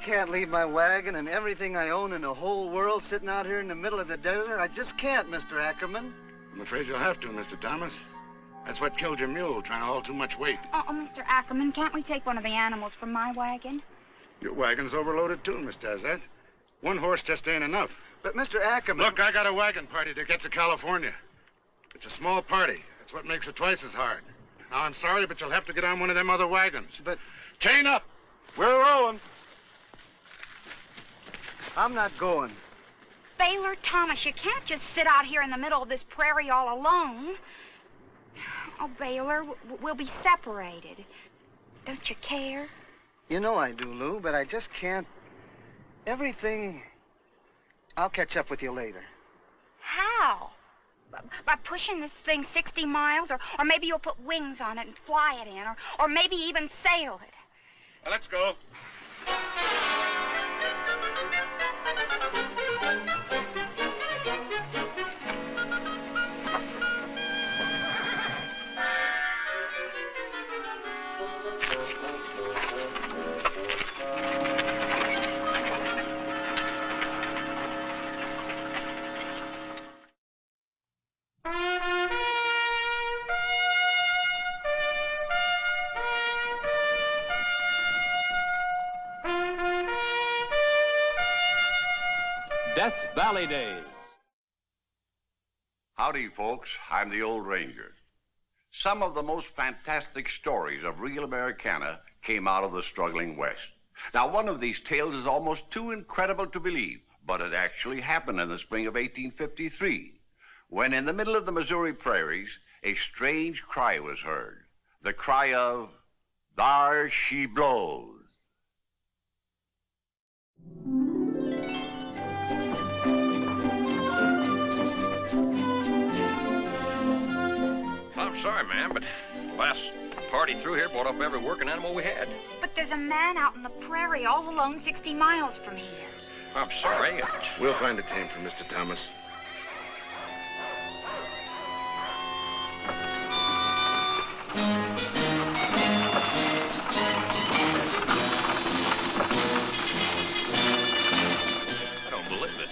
can't leave my wagon and everything I own in the whole world sitting out here in the middle of the desert. I just can't, Mr. Ackerman. I'm afraid you'll have to, Mr. Thomas. That's what killed your mule, trying to haul too much weight. Oh, Mr. Ackerman, can't we take one of the animals from my wagon? Your wagon's overloaded too, Miss Tazette. One horse just ain't enough. But, Mr. Ackerman... Look, I got a wagon party to get to California. It's a small party. That's what makes it twice as hard. Now, I'm sorry, but you'll have to get on one of them other wagons. But... Chain up! We're rolling. I'm not going. Baylor, Thomas, you can't just sit out here in the middle of this prairie all alone. Oh, Baylor, we'll be separated. Don't you care? You know I do, Lou, but I just can't... Everything... I'll catch up with you later. How? By pushing this thing 60 miles? Or maybe you'll put wings on it and fly it in? Or maybe even sail it? Well, let's go. Death Valley Days. Howdy, folks. I'm the Old Ranger. Some of the most fantastic stories of real Americana came out of the struggling West. Now, one of these tales is almost too incredible to believe, but it actually happened in the spring of 1853, when in the middle of the Missouri prairies, a strange cry was heard. The cry of, "Thar she blows." I'm sorry, ma'am, but the last party through here bought up every working animal we had. But there's a man out in the prairie all alone 60 miles from here. I'm sorry. We'll find a team for Mr. Thomas. I don't believe it.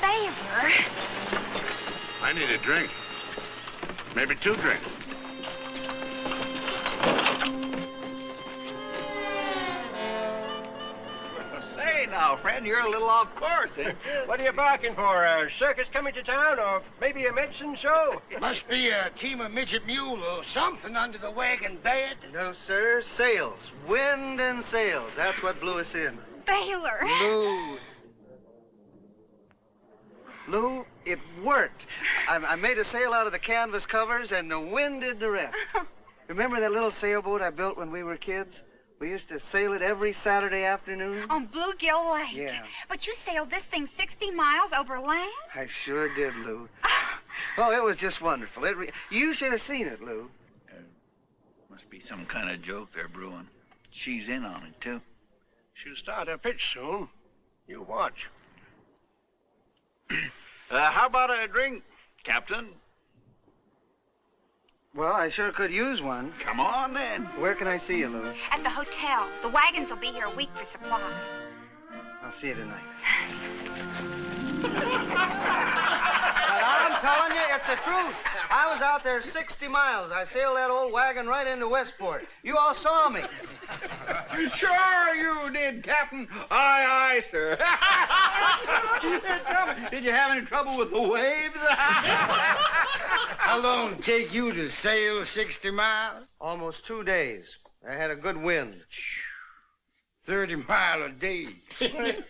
Baylor. I need a drink. Maybe 2 drinks. Say now, friend, you're a little off course, ain't you? What are you barking for? A circus coming to town, or maybe a medicine show? Must be a team of midget mule or something under the wagon bed. No, sir. Sails. Wind and sails. That's what blew us in. Baylor. Lou, it worked. I made a sail out of the canvas covers, and the wind did the rest. Remember that little sailboat I built when we were kids? We used to sail it every Saturday afternoon. On Bluegill Lake. Yeah. But you sailed this thing 60 miles over land? I sure did, Lou. Oh, it was just wonderful. You should have seen it, Lou. Must be some kind of joke they're brewing. She's in on it, too. She'll start her pitch soon. You watch. How about a drink, Captain? Well, I sure could use one. Come on, then. Where can I see you, Lou? At the hotel. The wagons will be here a week for supplies. I'll see you tonight. But I'm telling you, it's the truth. I was out there 60 miles. I sailed that old wagon right into Westport. You all saw me. Sure you did, Captain. Aye, aye, sir. Did you have any trouble with the waves? How long take you to sail 60 miles? Almost 2 days. I had a good wind. 30 mile a day.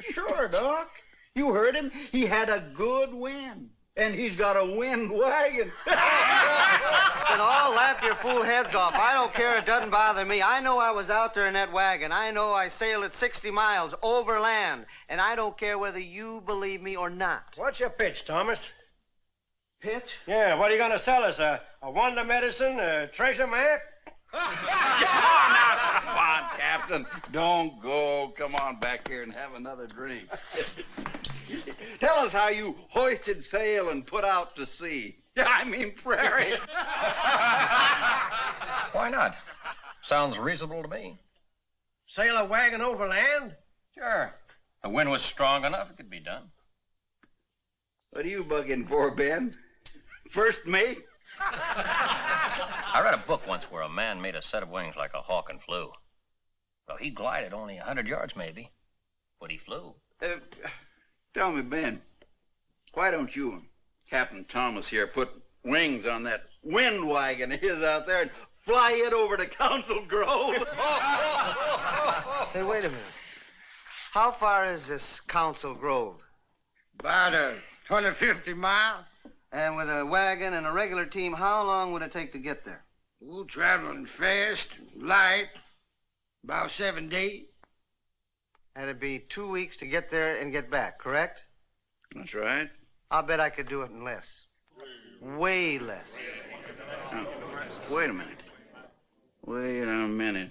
Sure, Doc. You heard him. He had a good wind. And he's got a wind wagon. Then all laugh your fool heads off. I don't care. It doesn't bother me. I know I was out there in that wagon. I know I sailed at 60 miles over land. And I don't care whether you believe me or not. What's your pitch, Thomas? Pitch? Yeah, what are you going to sell us? A wonder medicine, a treasure map? Come on, Cap. Captain, don't go. Come on back here and have another drink. Tell us how you hoisted sail and put out to sea. I mean, prairie. Why not? Sounds reasonable to me. Sail a wagon overland? Sure. The wind was strong enough, it could be done. What are you bugging for, Ben? First mate? I read a book once where a man made a set of wings like a hawk and flew. Well, he glided only 100 yards, maybe, but he flew. Tell me, Ben, why don't you and Captain Thomas here put wings on that wind wagon of his out there and fly it over to Council Grove? Hey, wait a minute. How far is this Council Grove? About 150 miles. And with a wagon and a regular team, how long would it take to get there? Ooh, traveling fast, light, about 7 days. That'd be 2 weeks to get there and get back, correct? That's right. I'll bet I could do it in less. Way less. Now, wait a minute. Wait a minute.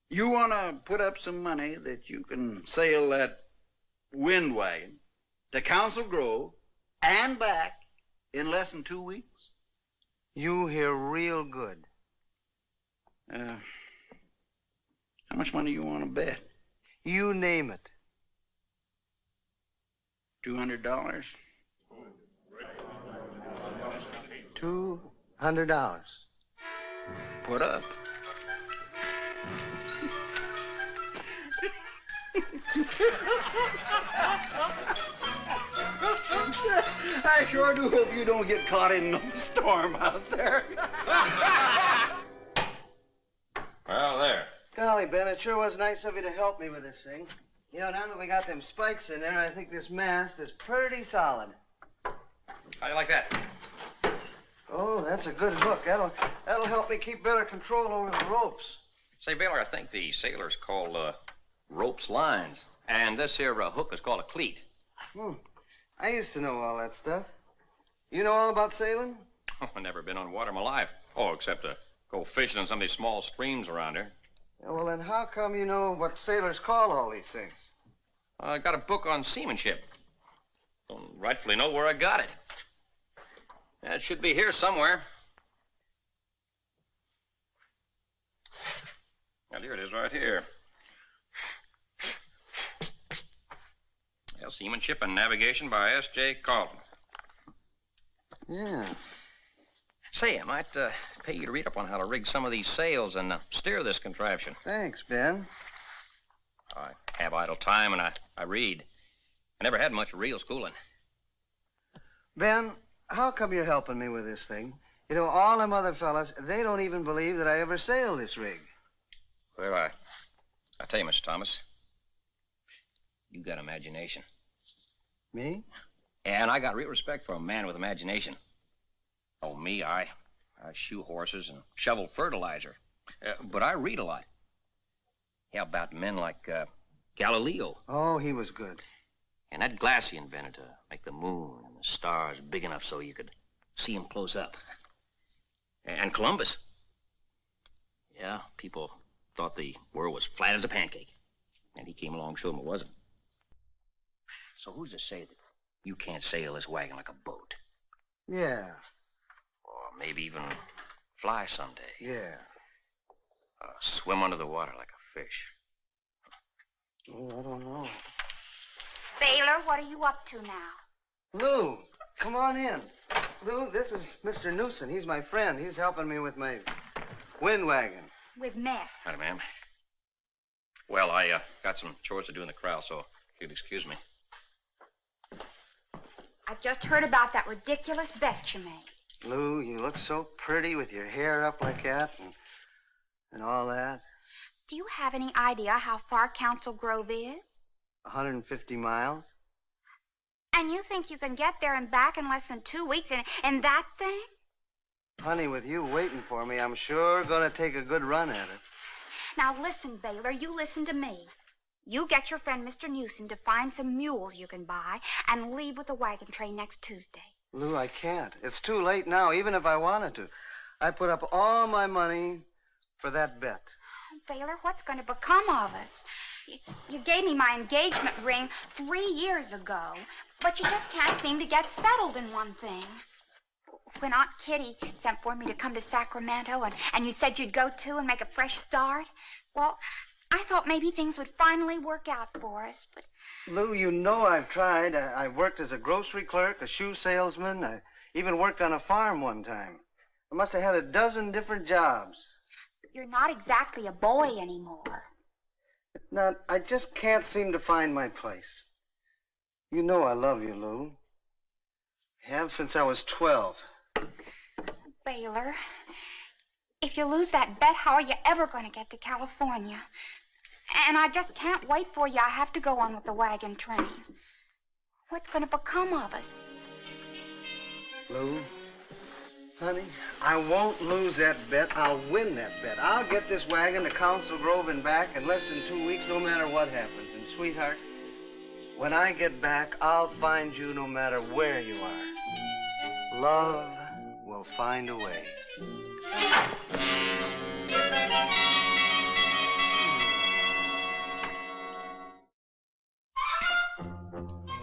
You want to put up some money that you can sail that wind wagon to Council Grove and back in less than 2 weeks? You hear real good. How much money you want to bet? You name it. $200? $200. Put up. I sure do hope you don't get caught in no storm out there. Well, there. Golly, Ben, it sure was nice of you to help me with this thing. You know, now that we got them spikes in there, I think this mast is pretty solid. How do you like that? Oh, that's a good hook. That'll help me keep better control over the ropes. Say, Baylor, I think the sailors call ropes lines. And this here hook is called a cleat. I used to know all that stuff. You know all about sailing? Oh, I've never been on water in my life. Oh, except to go fishing in some of these small streams around here. Yeah, well, then how come you know what sailors call all these things? I got a book on seamanship. Don't rightfully know where I got it. It should be here somewhere. Well, here it is right here. Well, Seamanship and Navigation by S.J. Carlton. Yeah. Say, I might pay you to read up on how to rig some of these sails and steer this contraption. Thanks, Ben. I have idle time and I read. I never had much real schooling. Ben, how come you're helping me with this thing? You know, all them other fellas, they don't even believe that I ever sailed this rig. Well, I tell you, Mr. Thomas, you got imagination. Me? And I got real respect for a man with imagination. Oh, me, I shoe horses and shovel fertilizer. But I read a lot. Yeah, about men like Galileo. Oh, he was good. And that glass he invented to make the moon and the stars big enough so you could see them close up. And Columbus. Yeah, people thought the world was flat as a pancake. And he came along and showed them it wasn't. So who's to say that you can't sail this wagon like a boat? Yeah. Or maybe even fly someday. Yeah. Swim under the water like a fish. Oh, I don't know. Baylor, what are you up to now? Lou, come on in. Lou, this is Mr. Newson. He's my friend. He's helping me with my wind wagon. We've met. Howdy, ma'am. Well, I got some chores to do in the corral, so if you'd excuse me. I've just heard about that ridiculous bet you made. Lou, you look so pretty with your hair up like that and all that. Do you have any idea how far Council Grove is? 150 miles. And you think you can get there and back in less than 2 weeks in that thing? Honey, with you waiting for me, I'm sure gonna take a good run at it. Now listen, Baylor, you listen to me. You get your friend Mr. Newson to find some mules you can buy and leave with the wagon train next Tuesday. Lou, I can't. It's too late now, even if I wanted to. I put up all my money for that bet. Baylor, what's going to become of us? You gave me my engagement ring 3 years ago, but you just can't seem to get settled in one thing. When Aunt Kitty sent for me to come to Sacramento and you said you'd go too and make a fresh start, well, I thought maybe things would finally work out for us, but... Lou, you know I've tried. I worked as a grocery clerk, a shoe salesman. I even worked on a farm one time. I must have had a dozen different jobs. You're not exactly a boy anymore. It's not... I just can't seem to find my place. You know I love you, Lou. I have since I was 12. Baylor, if you lose that bet, how are you ever going to get to California? And I just can't wait for you. I have to go on with the wagon train. What's going to become of us? Lou, honey, I won't lose that bet. I'll win that bet. I'll get this wagon to Council Grove and back in less than 2 weeks, no matter what happens. And, sweetheart, when I get back, I'll find you no matter where you are. Love will find a way.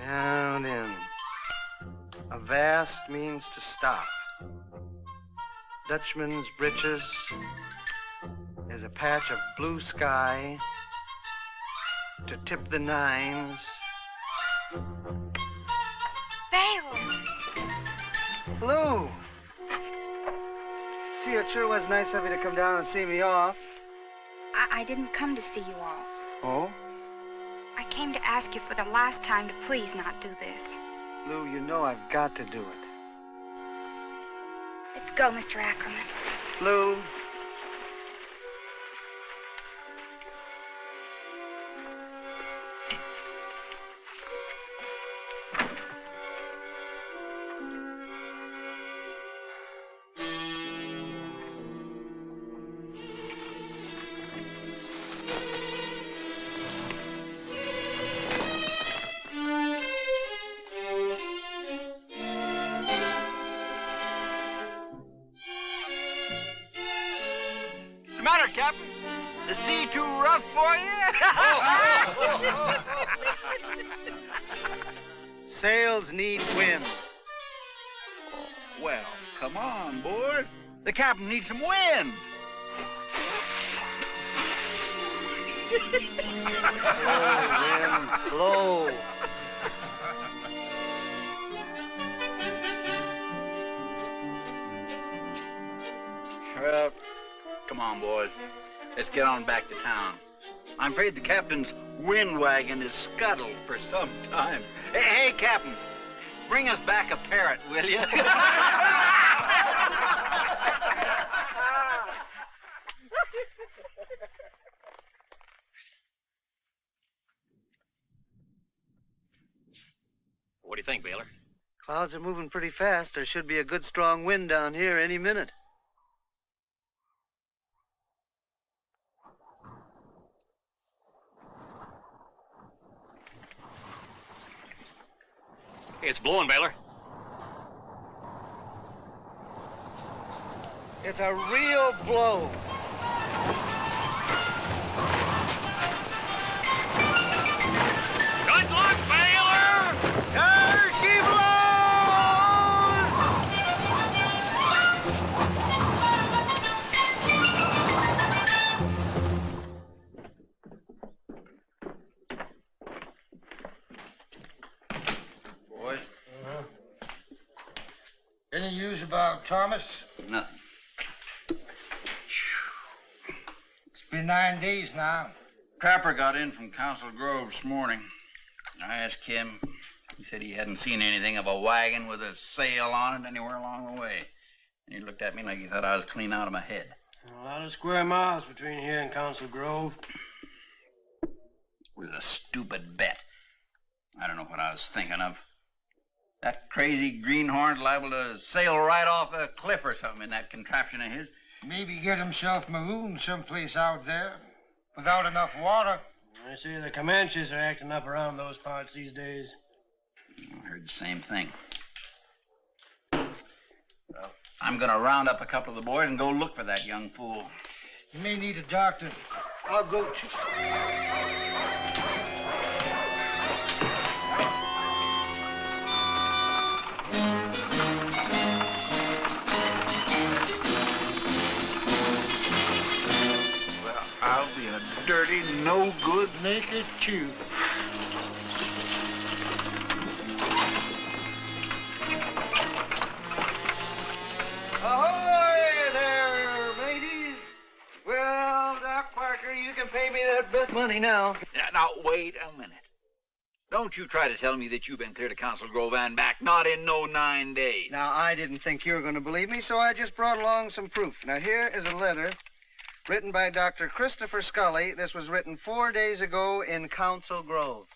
Now then, avast means to stop. Dutchman's breeches is a patch of blue sky to tip the nines. Baylor! Lou! Gee, it sure was nice of you to come down and see me off. I didn't come to see you off. Oh? I came to ask you for the last time to please not do this. Lou, you know I've got to do it. Let's go, Mr. Ackerman. Lou. Matter, Captain? The sea too rough for you? Sails need wind. Well, come on, boys. The captain needs some wind. Blow, wind, blow. Well, come on, boys. Let's get on back to town. I'm afraid the captain's wind wagon is scuttled for some time. Hey, Captain, bring us back a parrot, will you? What do you think, Baylor? Clouds are moving pretty fast. There should be a good strong wind down here any minute. It's blowing, Baylor. It's a real blow. Good luck, Baylor! There she blows! Boys, Any news about Thomas? nothing. It's been 9 days now. Trapper got in from Council Grove this morning. I asked him. He said he hadn't seen anything of a wagon with a sail on it anywhere along the way. And he looked at me like he thought I was clean out of my head. A lot of square miles between here and Council Grove. It was a stupid bet. I don't know what I was thinking of. That crazy greenhorn's liable to sail right off a cliff or something in that contraption of his. Maybe get himself marooned someplace out there without enough water. I see the Comanches are acting up around those parts these days. I heard the same thing. Well, I'm gonna round up a couple of the boys and go look for that young fool. You may need a doctor. I'll go too. Well, I'll be a dirty, no good. Make it two. Ahoy there, mateys! Well, Doc Parker, you can pay me that bet money now. Now, wait a minute. Don't you try to tell me that you've been clear to Council Grove and back, not in no 9 days. Now, I didn't think you were going to believe me, so I just brought along some proof. Now, here is a letter written by Dr. Christopher Scully. This was written 4 days ago in Council Grove.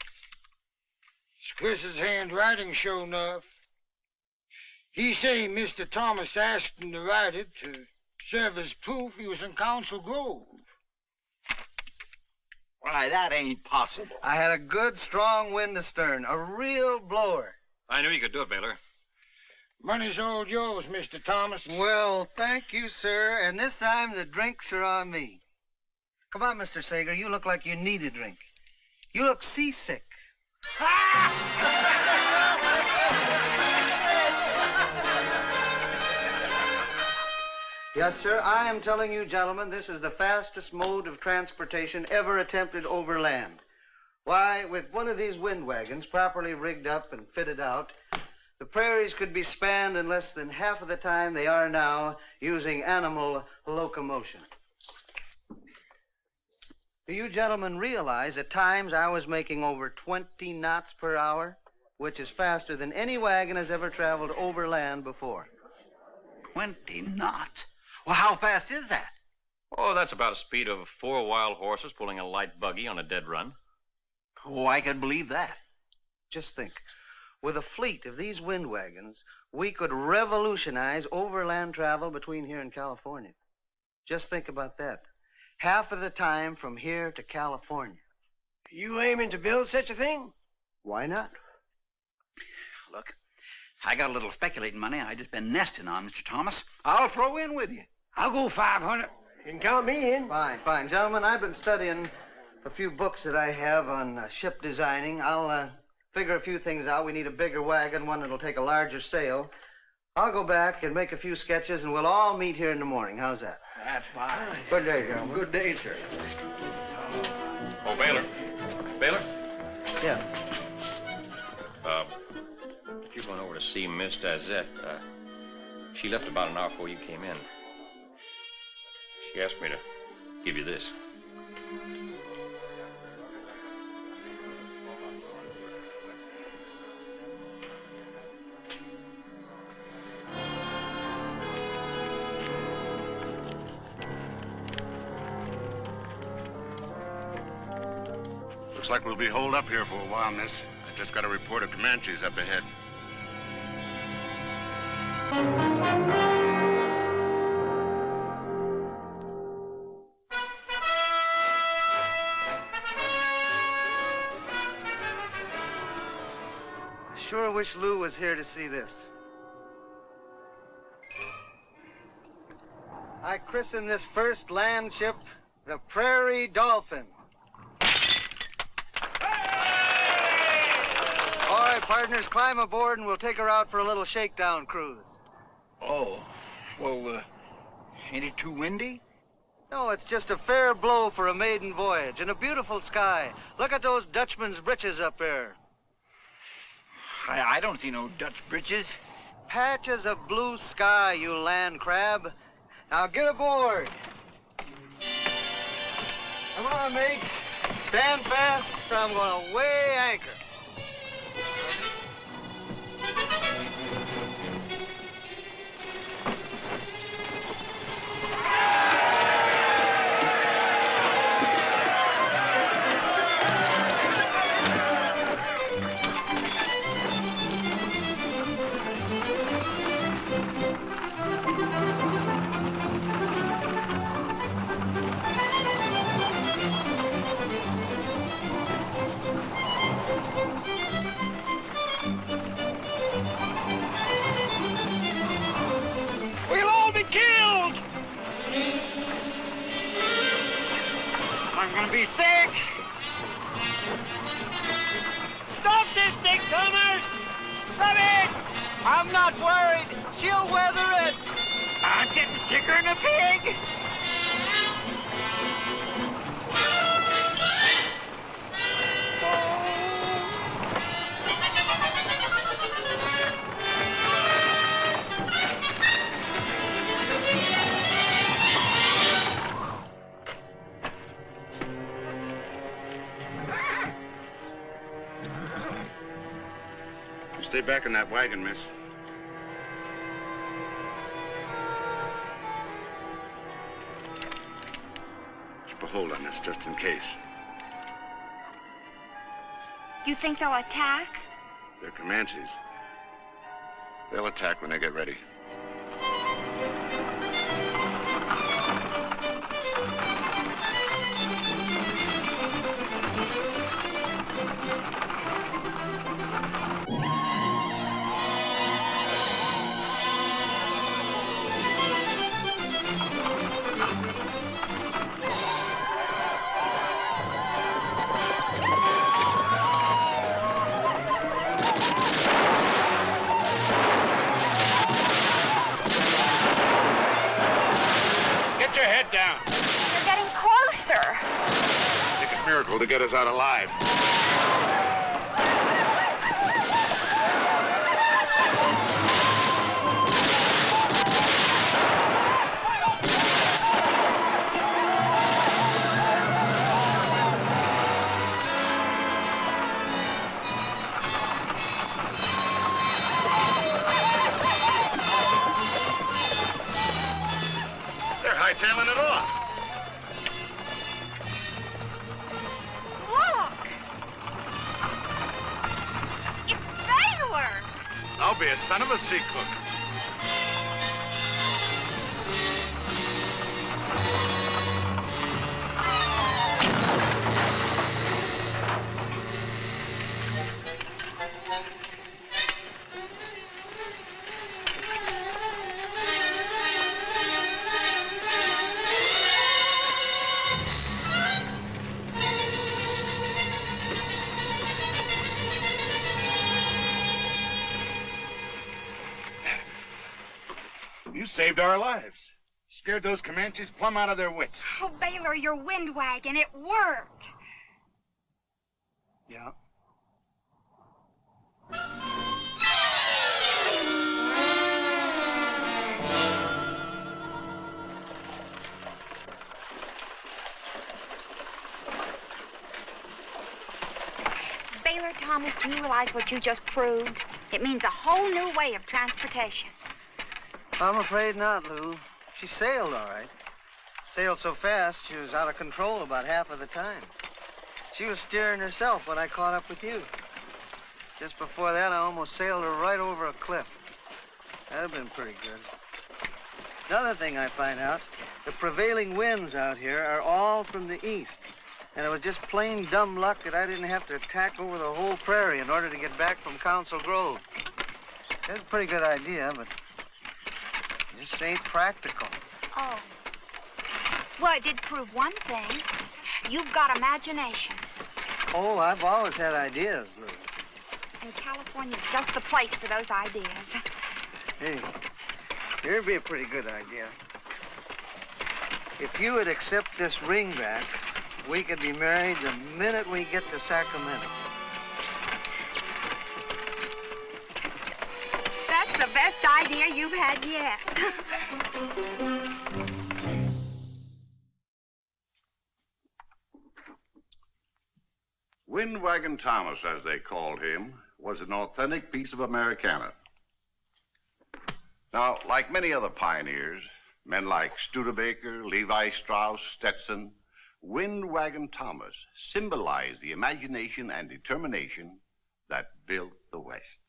It's Chris's handwriting, sure enough. He say Mr. Thomas asked him to write it to serve as proof he was in Council Grove. Why, that ain't possible. I had a good, strong wind astern, a real blower. I knew you could do it, Baylor. Money's all yours, Mr. Thomas. Well, thank you, sir, and this time the drinks are on me. Come on, Mr. Sager, you look like you need a drink. You look seasick. Yes, sir, I am telling you, gentlemen, this is the fastest mode of transportation ever attempted over land. Why, with one of these wind wagons properly rigged up and fitted out, the prairies could be spanned in less than half of the time they are now using animal locomotion. Do you gentlemen realize at times I was making over 20 knots per hour, which is faster than any wagon has ever traveled over land before? 20 knots? Well, how fast is that? Oh, that's about the speed of 4 wild horses pulling a light buggy on a dead run. Oh, I could believe that. Just think, with a fleet of these wind wagons, we could revolutionize overland travel between here and California. Just think about that. Half of the time from here to California. You aiming to build such a thing? Why not? Look, I got a little speculating money I just been nesting on, Mr. Thomas. I'll throw in with you. I'll go 500. You can count me in. Fine, fine. Gentlemen, I've been studying a few books that I have on ship designing. I'll figure a few things out. We need a bigger wagon, one that'll take a larger sail. I'll go back and make a few sketches, and we'll all meet here in the morning. How's that? That's fine. Good day, gentlemen. Good day, sir. Oh, Baylor. Baylor? Yeah. You're going over to see Miss Dazette. She left about an hour before you came in. She asked me to give you this. Looks like we'll be holed up here for a while, miss. I just got a report of Comanches up ahead. Sure wish Lou was here to see this. I christen this first land ship the Prairie Dolphin. All right, partners, climb aboard and we'll take her out for a little shakedown cruise. Oh, well, ain't it too windy? No, it's just a fair blow for a maiden voyage and a beautiful sky. Look at those Dutchman's britches up there. I don't see no Dutch britches. Patches of blue sky, you land crab. Now get aboard. Come on, mates. Stand fast. I'm gonna weigh anchor. I'm gonna be sick. Stop this thing, Thomas! Stop it! I'm not worried. She'll weather it. I'm getting sicker than a pig. Stay back in that wagon, miss. Keep a hold on this just in case. You think they'll attack? They're Comanches. They'll attack when they get ready. Get your head down. They're getting closer. Take a miracle to get us out alive. They're hightailing it off. Look! It's Baylor! I'll be a son of a sea cook. You saved our lives. Scared those Comanches plumb out of their wits. Oh, Baylor, your wind wagon, it worked. Yeah. Baylor, Thomas, do you realize what you just proved? It means a whole new way of transportation. I'm afraid not, Lou. She sailed all right. Sailed so fast, she was out of control about half of the time. She was steering herself when I caught up with you. Just before that, I almost sailed her right over a cliff. That'd have been pretty good. Another thing I find out, the prevailing winds out here are all from the east. And it was just plain dumb luck that I didn't have to tack over the whole prairie in order to get back from Council Grove. That's a pretty good idea, but it just ain't practical. Oh. Well, it did prove one thing. You've got imagination. Oh, I've always had ideas, Lou. And California's just the place for those ideas. Hey, here'd be a pretty good idea. If you would accept this ring back, we could be married the minute we get to Sacramento. That's the best idea you've had yet. Windwagon Thomas, as they called him, was an authentic piece of Americana. Now, like many other pioneers, men like Studebaker, Levi Strauss, Stetson, Windwagon Thomas symbolized the imagination and determination that built the West.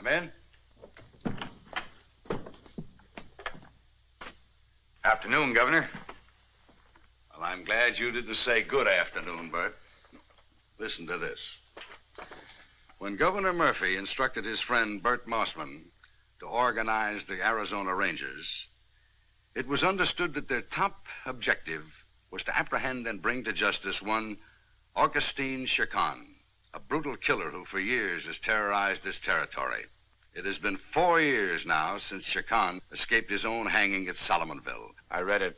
Come in. Afternoon, Governor. Well, I'm glad you didn't say good afternoon, Bert. Listen to this. When Governor Murphy instructed his friend Bert Mossman to organize the Arizona Rangers, it was understood that their top objective was to apprehend and bring to justice one Augustine Chacon, a brutal killer who for years has terrorized this territory. It has been 4 years now since Chacon escaped his own hanging at Solomonville. I read it.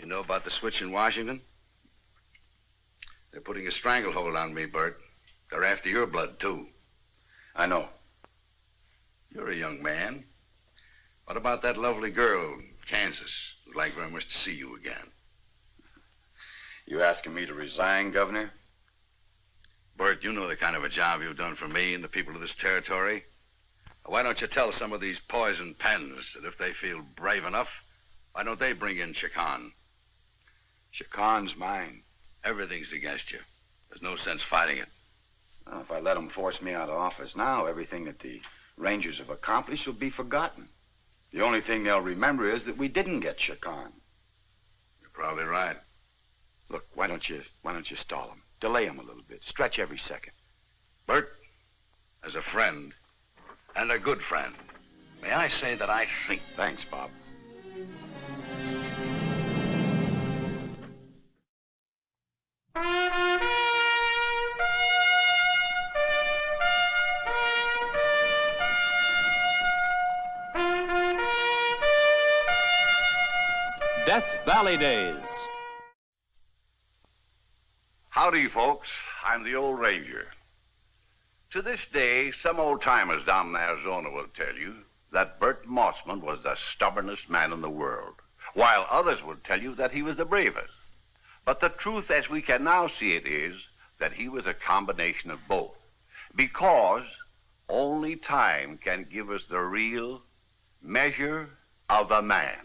You know about the switch in Washington? They're putting a stranglehold on me, Bert. They're after your blood, too. I know. You're a young man. What about that lovely girl in Kansas who'd like very much to see you again? You asking me to resign, Governor? Bert, you know the kind of a job you've done for me and the people of this territory. Why don't you tell some of these poison pens that if they feel brave enough, why don't they bring in Chacon? Chacon's mine. Everything's against you. There's no sense fighting it. Well, if I let them force me out of office now, everything that the Rangers have accomplished will be forgotten. The only thing they'll remember is that we didn't get Chacon. You're probably right. Look, why don't you stall him? Delay him a little bit. Stretch every second. Bert, as a friend, and a good friend, may I say that I think... Thanks, Bob. Death Valley Days. Howdy, folks. I'm the old ranger. To this day, some old-timers down in Arizona will tell you that Bert Mossman was the stubbornest man in the world, while others will tell you that he was the bravest. But the truth as we can now see it is that he was a combination of both, because only time can give us the real measure of a man.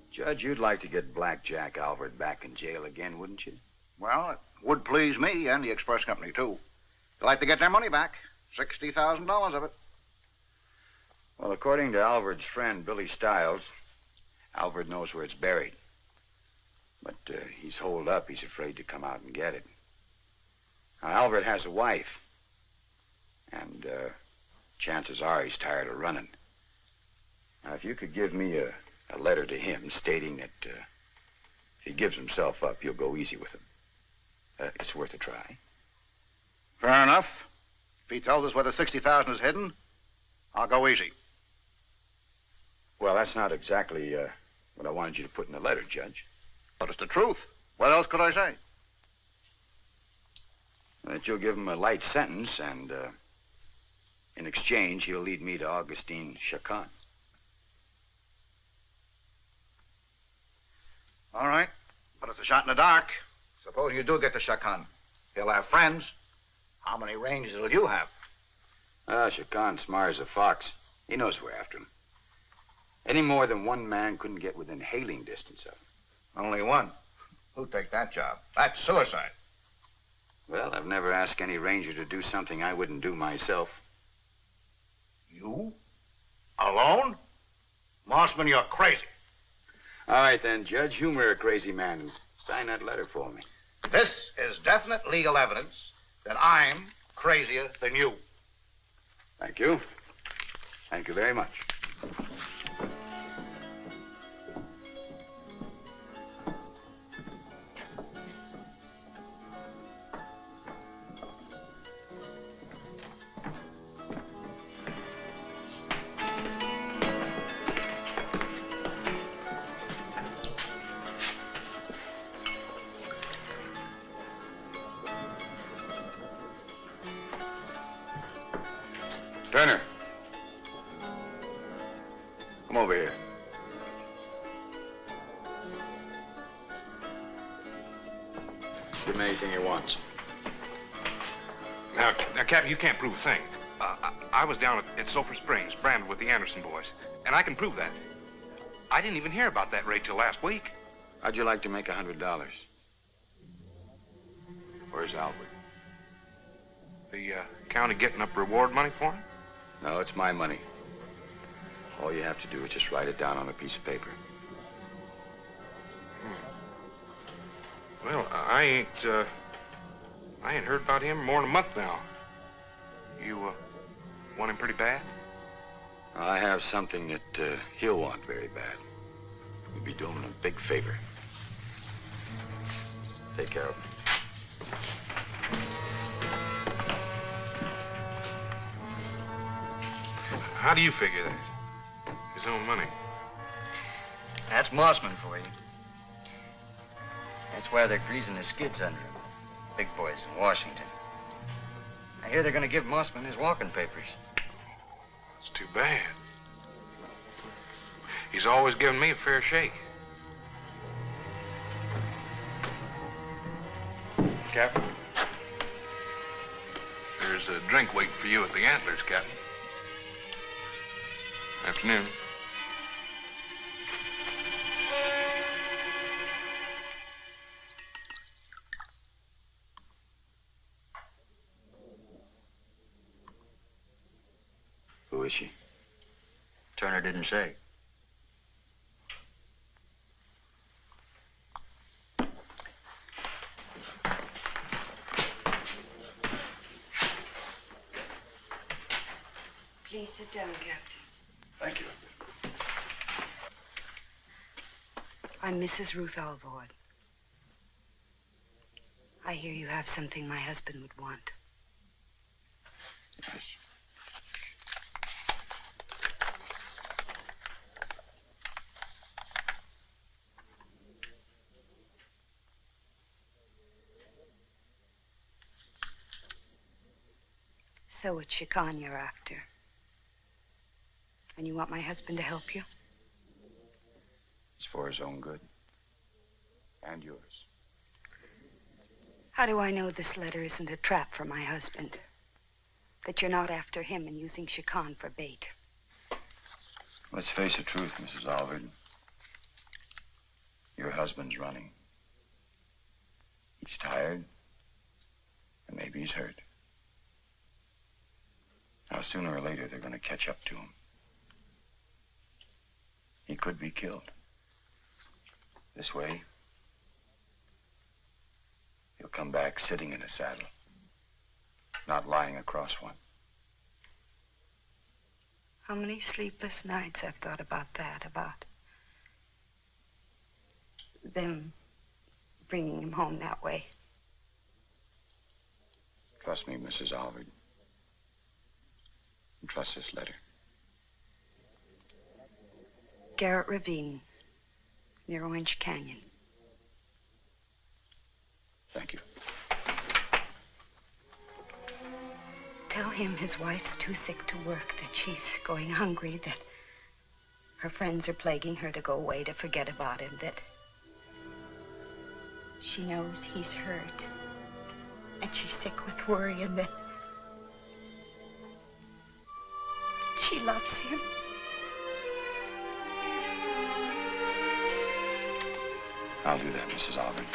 Judge, you'd like to get Black Jack Alvord back in jail again, wouldn't you? Well, it would please me and the express company, too. They'd like to get their money back. $60,000 of it. Well, according to Alvord's friend, Billy Stiles, Alvord knows where it's buried. But he's holed up. He's afraid to come out and get it. Now, Alvord has a wife. And chances are he's tired of running. Now, if you could give me a letter to him stating that if he gives himself up, you'll go easy with him. It's worth a try. Fair enough. If he tells us where the $60,000 is hidden, I'll go easy. Well, that's not exactly what I wanted you to put in the letter, Judge. But it's the truth. What else could I say? That you'll give him a light sentence, and in exchange, he'll lead me to Augustine Chacon. All right, but it's a shot in the dark. Suppose you do get to Chacon. He'll have friends. How many rangers will you have? Chacon's smart as a fox. He knows we're after him. Any more than one man couldn't get within hailing distance of him. Only one. Who'd take that job? That's suicide. Well, I've never asked any ranger to do something I wouldn't do myself. You? Alone? Mossman, you're crazy. All right, then, Judge, humor a crazy man and sign that letter for me. This is definite legal evidence that I'm crazier than you. Thank you. Thank you very much. Turner. Come over here. Give him anything he wants. Now, Captain, you can't prove a thing. I was down at Sulphur Springs, branded with the Anderson boys, and I can prove that. I didn't even hear about that raid till last week. How'd you like to make $100? Where's Albert? The county getting up reward money for him? No, it's my money. All you have to do is just write it down on a piece of paper. Well, I ain't heard about him more than a month now. You want him pretty bad? I have something that he'll want very bad. We'd be doing him a big favor. Take care of him. How do you figure that? His own money. That's Mossman for you. That's why they're greasing the skids under him. Big boys in Washington. I hear they're gonna give Mossman his walking papers. It's too bad. He's always given me a fair shake. Captain? There's a drink waiting for you at the Antlers, Captain. Afternoon. Who is she? Turner didn't say. Please sit down, Captain. Thank you. I'm Mrs. Ruth Alvord. I hear you have something my husband would want. Yes. So it's Chican you're after. And you want my husband to help you? It's for his own good. And yours. How do I know this letter isn't a trap for my husband? That you're not after him and using Chican for bait? Let's face the truth, Mrs. Alvord. Your husband's running. He's tired. And maybe he's hurt. Now, sooner or later, they're going to catch up to him. He could be killed. This way, he'll come back sitting in a saddle, not lying across one. How many sleepless nights I've thought about that, about them bringing him home that way. Trust me, Mrs. Alvord. And trust this letter. Garrett Ravine, near Orange Canyon. Thank you. Tell him his wife's too sick to work, that she's going hungry, that her friends are plaguing her to go away to forget about him, that she knows he's hurt, and she's sick with worry, and that she loves him. I'll do that, Mrs. Alvord.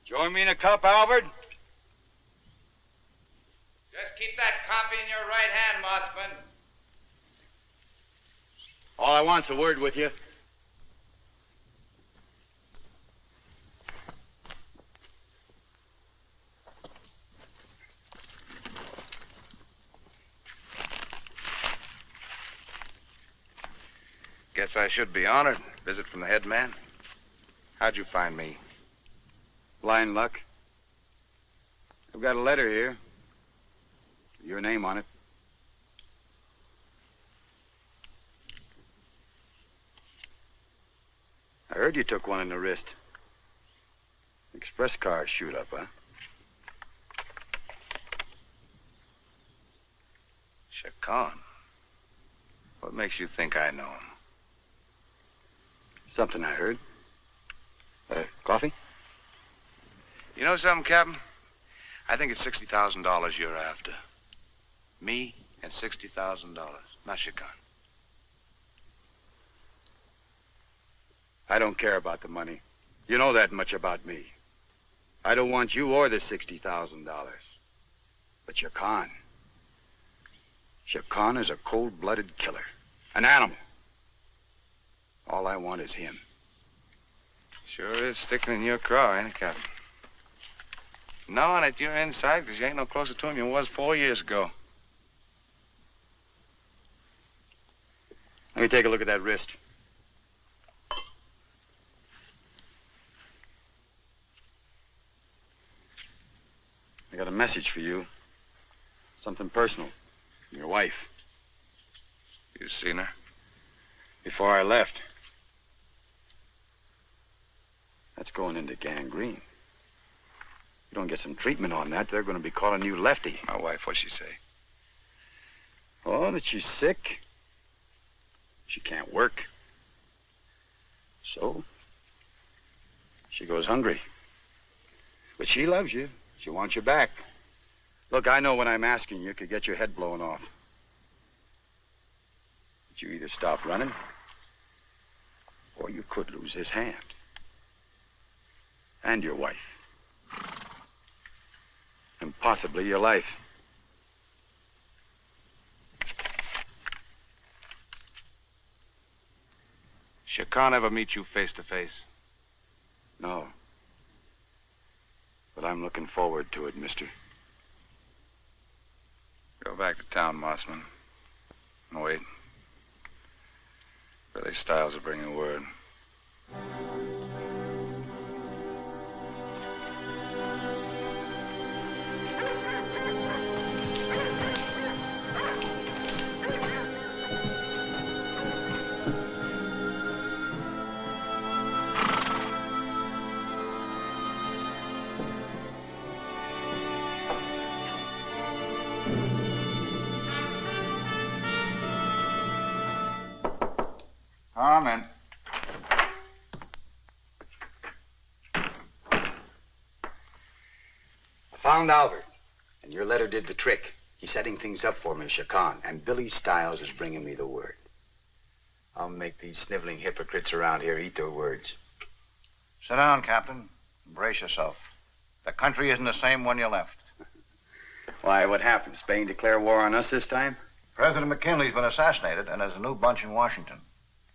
Join me in a cup, Albert? Just keep that copy in your right hand, Mossman. All I want's a word with you. Guess I should be honored. Visit from the head man. How'd you find me? Blind luck. I've got a letter here. Your name on it. I heard you took one in the wrist. Express car shoot up, huh? Shakan. What makes you think I know him? Something I heard. Coffee? You know something, Captain? I think it's $60,000 you're after. Me and $60,000, not Shakan. I don't care about the money. You know that much about me. I don't want you or the $60,000. But Shakan. Shakan is a cold-blooded killer. An animal. All I want is him. Sure is sticking in your craw, ain't it, Captain? Knowing that you're inside because you ain't no closer to him than you was 4 years ago. Let me take a look at that wrist. I got a message for you. Something personal. From your wife. You seen her? Before I left. That's going into gangrene. You don't get some treatment on that, they're going to be calling you Lefty. My wife, what'd she say? Oh, that she's sick. She can't work. So, she goes hungry. But she loves you. She wants you back. Look, I know when I'm asking you could get your head blown off. But you either stop running, or you could lose his hand. And your wife. And possibly your life. Shakan ever meet you face to face? No. But I'm looking forward to it, mister. Go back to town, Mossman. And wait. Billy Stiles will bring you word. Come in. I found Albert, and your letter did the trick. He's setting things up for me, Shakan, and Billy Stiles is bringing me the word. I'll make these sniveling hypocrites around here eat their words. Sit down, Captain. Brace yourself. The country isn't the same when you left. Why, what happened? Spain declare war on us this time? President McKinley's been assassinated, and there's a new bunch in Washington.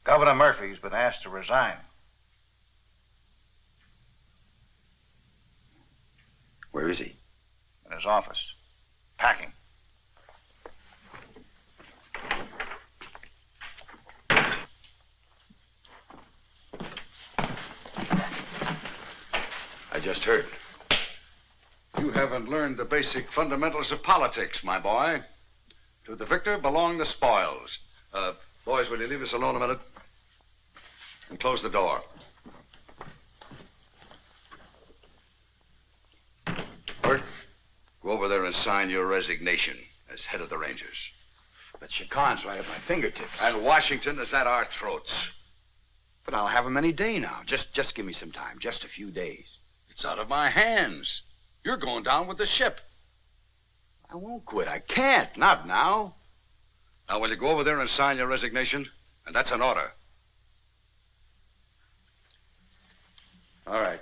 Governor Murphy's been asked to resign. Where is he? In his office. Packing. I just heard. You haven't learned the basic fundamentals of politics, my boy. To the victor belong the spoils. Boys, will you leave us alone a minute? And close the door. Bert, go over there and sign your resignation as head of the Rangers. But Shakan's right at my fingertips. And Washington is at our throats. But I'll have him any day now. Just give me some time. Just a few days. It's out of my hands. You're going down with the ship. I won't quit. I can't. Not now. Now, will you go over there and sign your resignation? And that's an order. All right.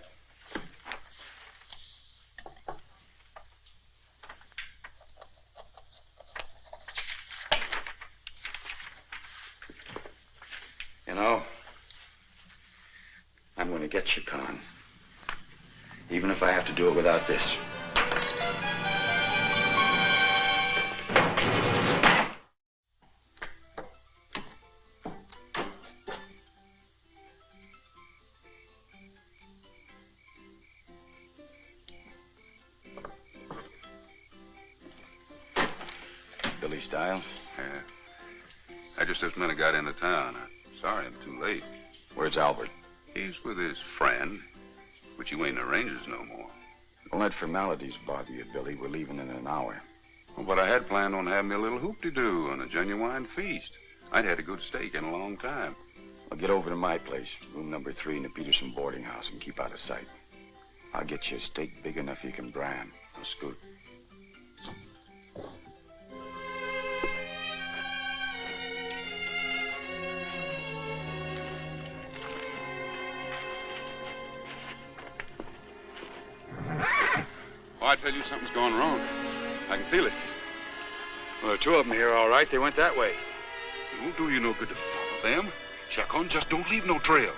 You know, I'm going to get Shakan. Even if I have to do it without this. Billy Stiles? Yeah. I just this minute got into town. I'm sorry I'm too late. Where's Albert? He's with his friend, but you ain't in the Rangers no more. Don't let formalities bother you, Billy. We're leaving in an hour. Well, but I had planned on having me a little hoop-de-doo and a genuine feast. I'd had a good steak in a long time. Well, get over to my place, room number 3 in the Peterson boarding house, and keep out of sight. I'll get you a steak big enough you can brand. Now scoot. Oh, I tell you, something's going wrong. I can feel it. Well, there are 2 of them here, all right. They went that way. It won't do you no good to follow them. Chacon, just don't leave no trail.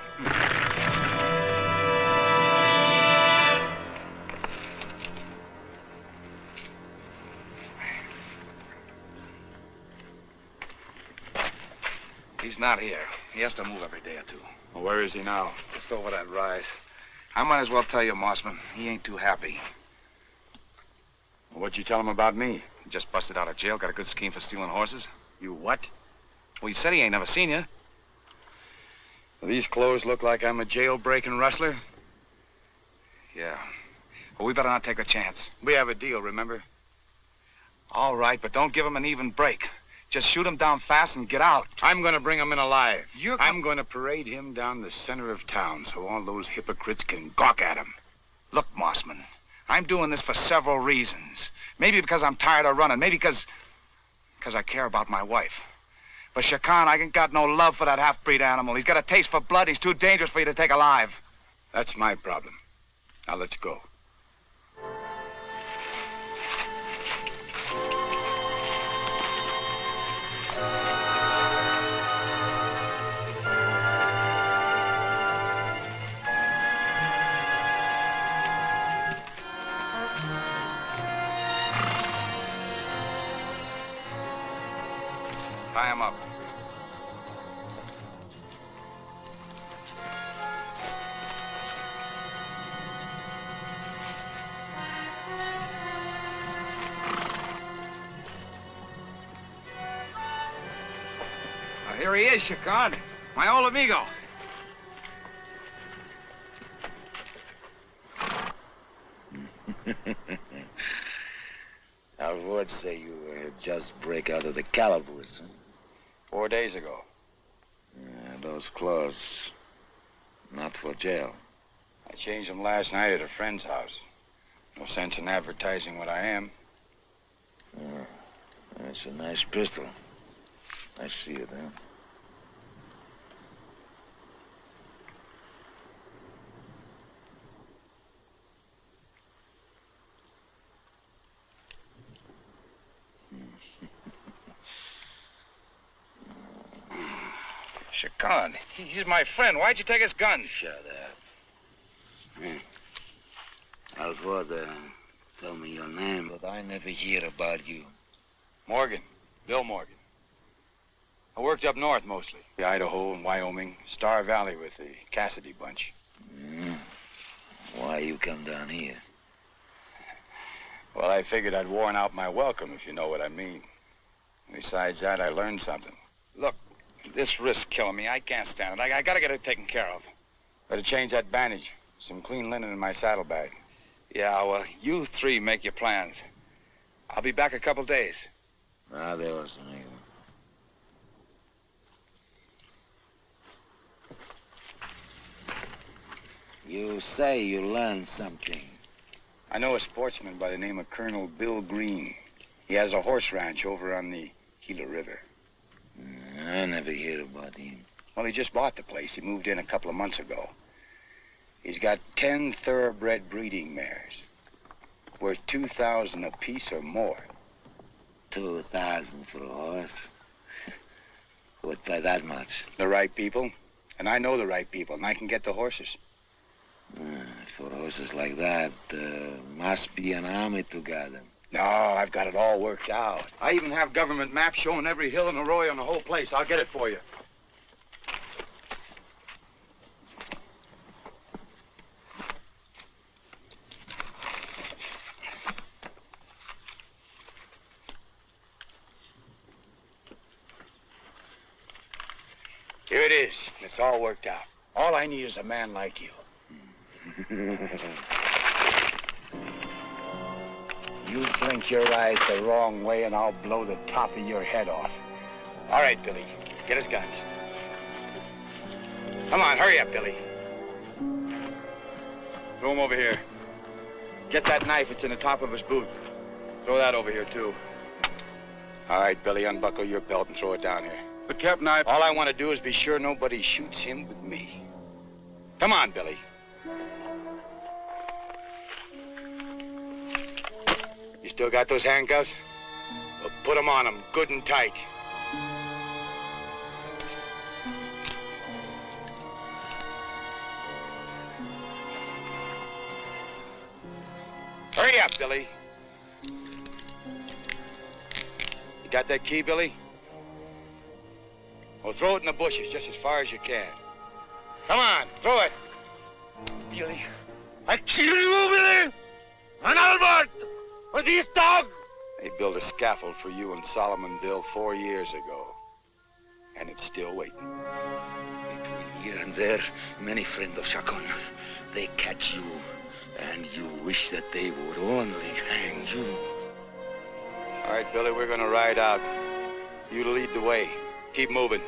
He's not here. He has to move every day or 2. Well, where is he now? Just over that rise. I might as well tell you, Mossman, he ain't too happy. Well, what'd you tell him about me? He just busted out of jail, got a good scheme for stealing horses. You what? Well, he said he ain't never seen you. Well, these clothes look like I'm a jailbreaking rustler. Yeah. Well, we better not take a chance. We have a deal, remember? All right, but don't give him an even break. Just shoot him down fast and get out. I'm going to bring him in alive. You're I'm going to parade him down the center of town so all those hypocrites can gawk at him. Look, Mossman, I'm doing this for several reasons. Maybe because I'm tired of running. Maybe because I care about my wife. But Chacon, I ain't got no love for that half-breed animal. He's got a taste for blood. He's too dangerous for you to take alive. That's my problem. Now let's go. Tie him up. Well, here he is, Chacon. My old amigo. I would say you just break out of the calaboose, huh? 4 days ago. Those clothes, not for jail. I changed them last night at a friend's house. No sense in advertising what I am. That's a nice pistol. I see it, huh? Chacon, he's my friend. Why'd you take his gun? Shut up. Alfred, tell me your name, but I never hear about you. Morgan. Bill Morgan. I worked up north mostly. Idaho and Wyoming. Star Valley with the Cassidy bunch. Why you come down here? Well, I figured I'd worn out my welcome, if you know what I mean. Besides that, I learned something. Look, this risk killing me. I can't stand it. I gotta get it taken care of. Better change that bandage. Some clean linen in my saddlebag. Yeah, well, you 3 make your plans. I'll be back a couple days. Adios, amigo. You say you learned something. I know a sportsman by the name of Colonel Bill Green. He has a horse ranch over on the Gila River. I never hear about him. Well, he just bought the place. He moved in a couple of months ago. He's got 10 thoroughbred breeding mares, worth $2,000 apiece or more. 2,000 for a horse? Would pay that much? The right people. And I know the right people, and I can get the horses. For horses like that, must be an army to guard them. No, I've got it all worked out. I even have government maps showing every hill and arroyo on the whole place. I'll get it for you. Here it is. It's all worked out. All I need is a man like you. You blink your eyes the wrong way and I'll blow the top of your head off. All right, Billy, get his guns. Come on, hurry up, Billy. Throw him over here. Get that knife, it's in the top of his boot. Throw that over here, too. All right, Billy, unbuckle your belt and throw it down here. But, Captain, all I want to do is be sure nobody shoots him but me. Come on, Billy. You still got those handcuffs? Well, put them on him, good and tight. Hurry up, Billy. You got that key, Billy? Well, throw it in the bushes just as far as you can. Come on, throw it. Billy, I kill you, Billy! And Albert! For these dogs! They built a scaffold for you in Solomonville 4 years ago. And it's still waiting. Between here and there, many friends of Chacon, they catch you. And you wish that they would only hang you. All right, Billy, we're gonna ride out. You lead the way. Keep moving.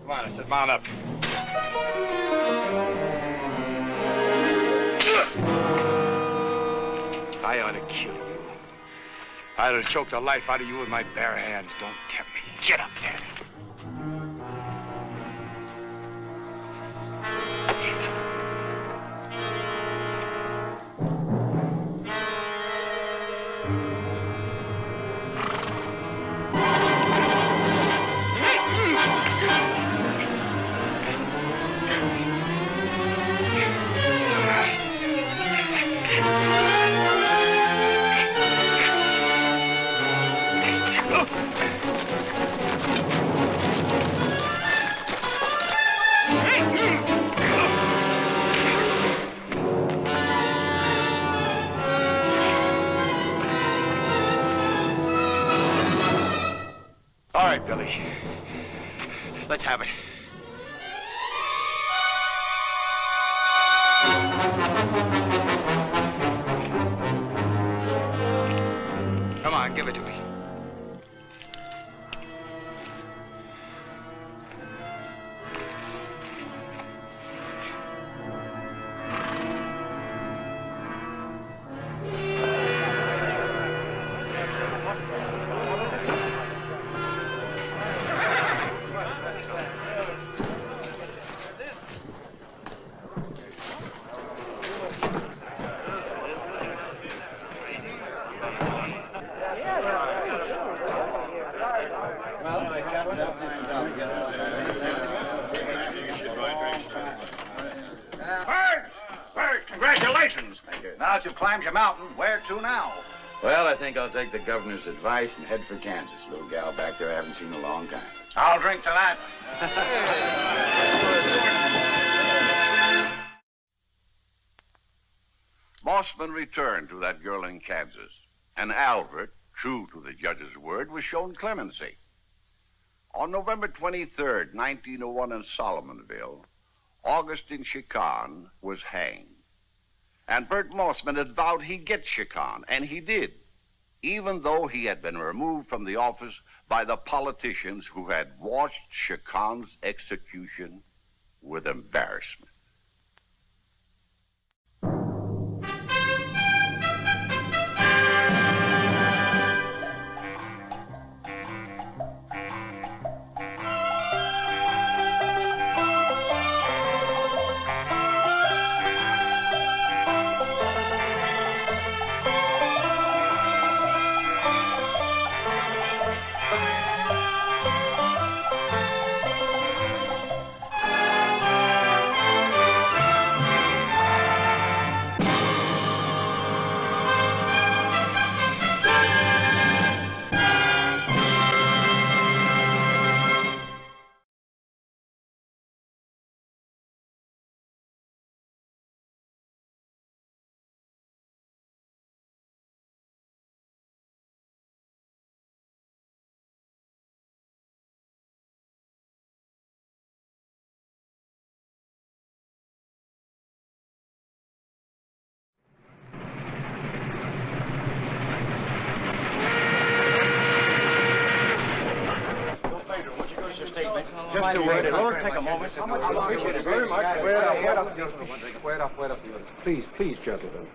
Come on, I said mount up. I ought to kill you. I ought to choke the life out of you with my bare hands. Don't tempt me. Get up there. All right, Billy. Let's have it. Come on, give it to me. Bert, congratulations. Thank you. Now that you've climbed your mountain, where to now? Well, I think I'll take the governor's advice and head for Kansas. Little gal back there I haven't seen in a long time. I'll drink to that. Mossman returned to that girl in Kansas, and Albert, true to the judge's word, was shown clemency. On November 23rd, 1901 in Solomonville, Augustine Chacon was hanged. And Bert Mossman had vowed he'd get Chacon, and he did, even though he had been removed from the office by the politicians who had watched Chacon's execution with embarrassment. Just a word. It'll only take a moment. How much longer? Appreciate it very much. Fuera, señores. Please, gentlemen.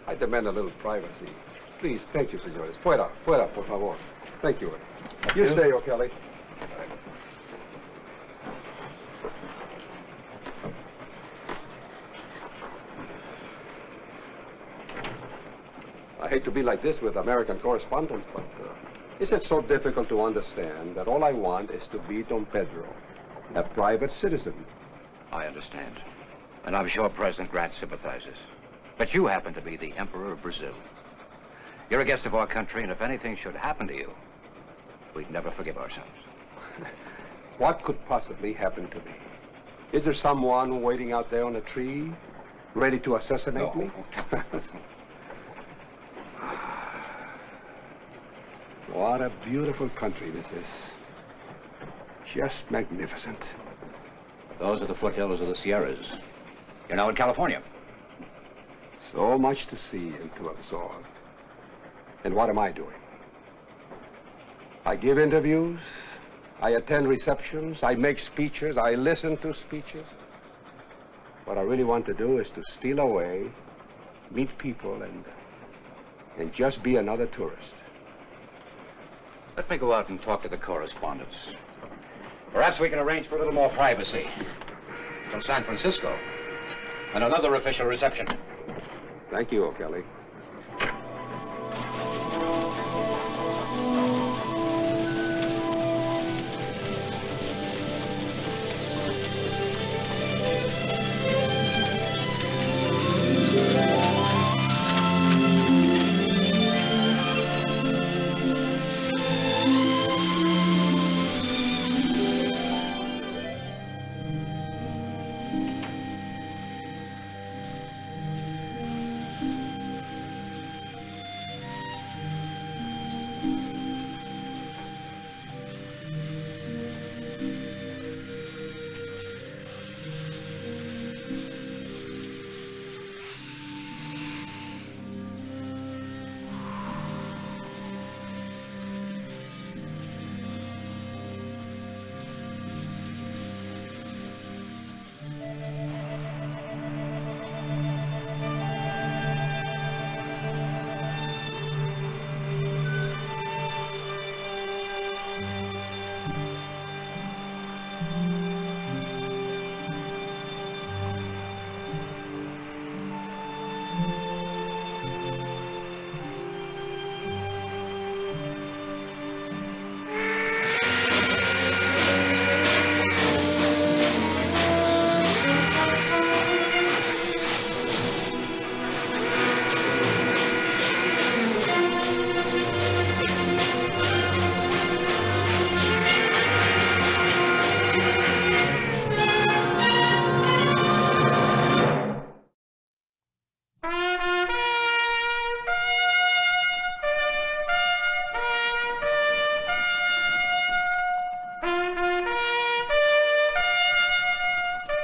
I demand a little privacy. Please, thank you, señores. Fuera, por favor. Thank you. You stay, O'Kelly. I hate to be like this with American correspondents, but is it so difficult to understand that all I want is to be Don Pedro, a private citizen? I understand. And I'm sure President Grant sympathizes. But you happen to be the Emperor of Brazil. You're a guest of our country, and if anything should happen to you, we'd never forgive ourselves. What could possibly happen to me? Is there someone waiting out there on a tree, ready to assassinate me? What a beautiful country this is. Just magnificent. Those are the foothills of the Sierras. You're now in California. So much to see and to absorb. And what am I doing? I give interviews, I attend receptions, I make speeches, I listen to speeches. What I really want to do is to steal away, meet people, and just be another tourist. Let me go out and talk to the correspondents. Perhaps we can arrange for a little more privacy. From San Francisco. And another official reception. Thank you, O'Kelly.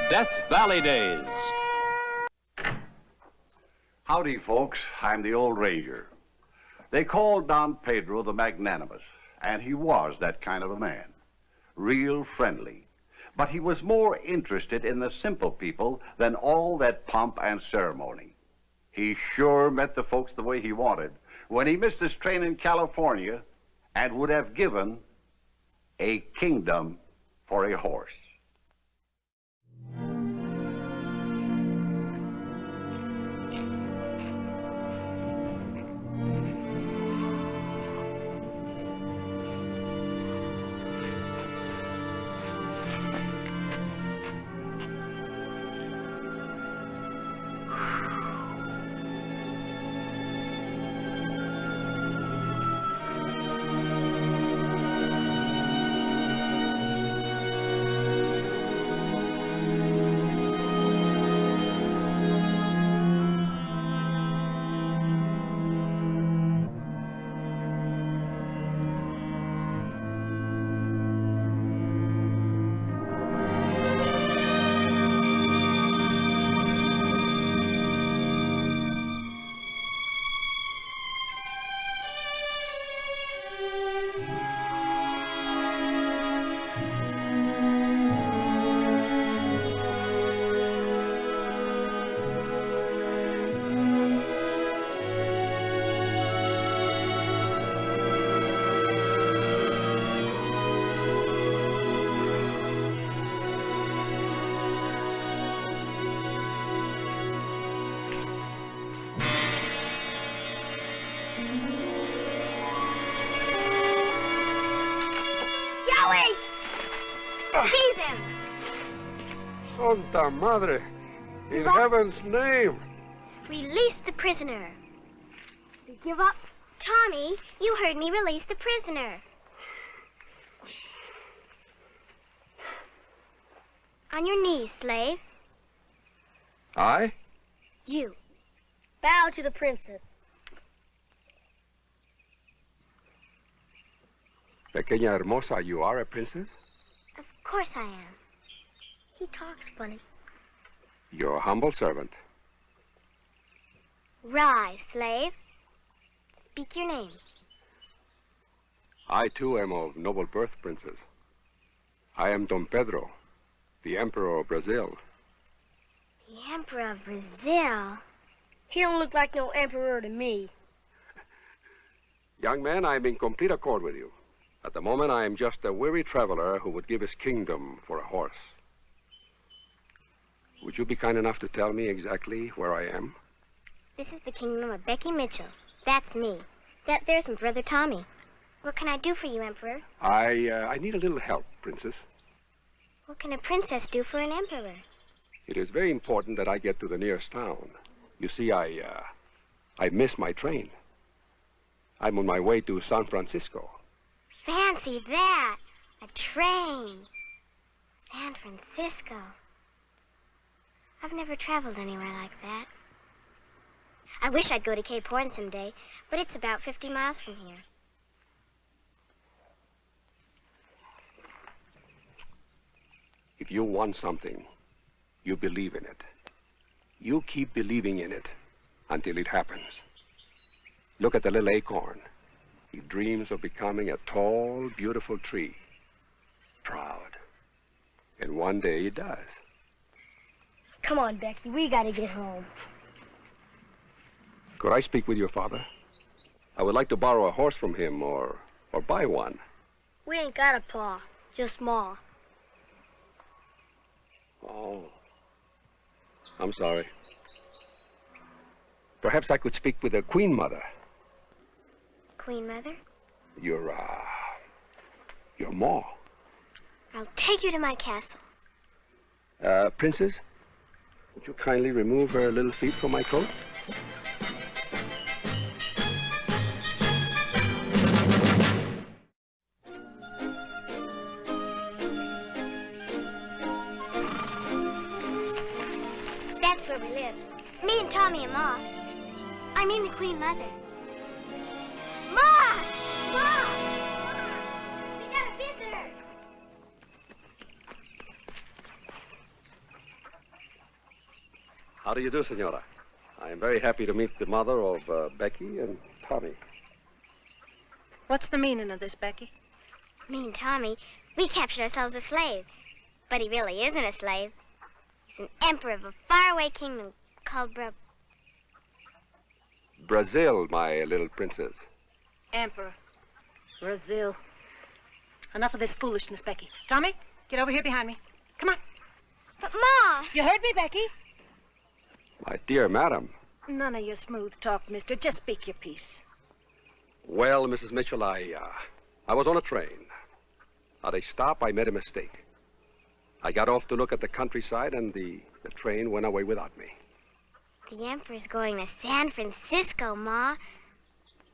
Death Valley Days. Howdy, folks. I'm the old ranger. They called Don Pedro the Magnanimous, and he was that kind of a man. Real friendly. But he was more interested in the simple people than all that pomp and ceremony. He sure met the folks the way he wanted when he missed his train in California and would have given a kingdom for a horse. Santa Madre. In heaven's name. Release the prisoner. You give up? Tommy, you heard me release the prisoner. On your knees, slave. I? You. Bow to the princess. Pequeña hermosa, you are a princess? Of course I am. He talks funny. Your humble servant. Rise, slave. Speak your name. I, too, am of noble birth, princess. I am Don Pedro, the Emperor of Brazil. The Emperor of Brazil? He don't look like no emperor to me. Young man, I am in complete accord with you. At the moment, I am just a weary traveler who would give his kingdom for a horse. Would you be kind enough to tell me exactly where I am? This is the kingdom of Becky Mitchell. That's me. There's my brother Tommy. What can I do for you, Emperor? I need a little help, princess. What can a princess do for an emperor? It is very important that I get to the nearest town. You see, I missed my train. I'm on my way to San Francisco. Fancy that! A train. San Francisco. I've never traveled anywhere like that. I wish I'd go to Cape Horn someday, but it's about 50 miles from here. If you want something, you believe in it. You keep believing in it until it happens. Look at the little acorn. He dreams of becoming a tall, beautiful tree. Proud. And one day he does. Come on, Becky, we gotta get home. Could I speak with your father? I would like to borrow a horse from him or buy one. We ain't got a pa, just Ma. Oh. I'm sorry. Perhaps I could speak with the Queen Mother. Queen Mother? Your Ma. I'll take you to my castle. Princess, would you kindly remove her little feet from my coat? That's where we live. Me and Tommy and Ma. I mean the Queen Mother. Ma! Ma! We got a visitor! How do you do, Senora? I am very happy to meet the mother of Becky and Tommy. What's the meaning of this, Becky? Me and Tommy, we captured ourselves a slave. But he really isn't a slave. He's an emperor of a faraway kingdom called Brazil, my little princess. Emperor. Brazil. Enough of this foolishness, Becky. Tommy, get over here behind me. Come on. But Ma! You heard me, Becky? My dear madam. None of your smooth talk, mister. Just speak your piece. Well, Mrs. Mitchell, I was on a train. At a stop, I made a mistake. I got off to look at the countryside, and the train went away without me. The Emperor's going to San Francisco, Ma.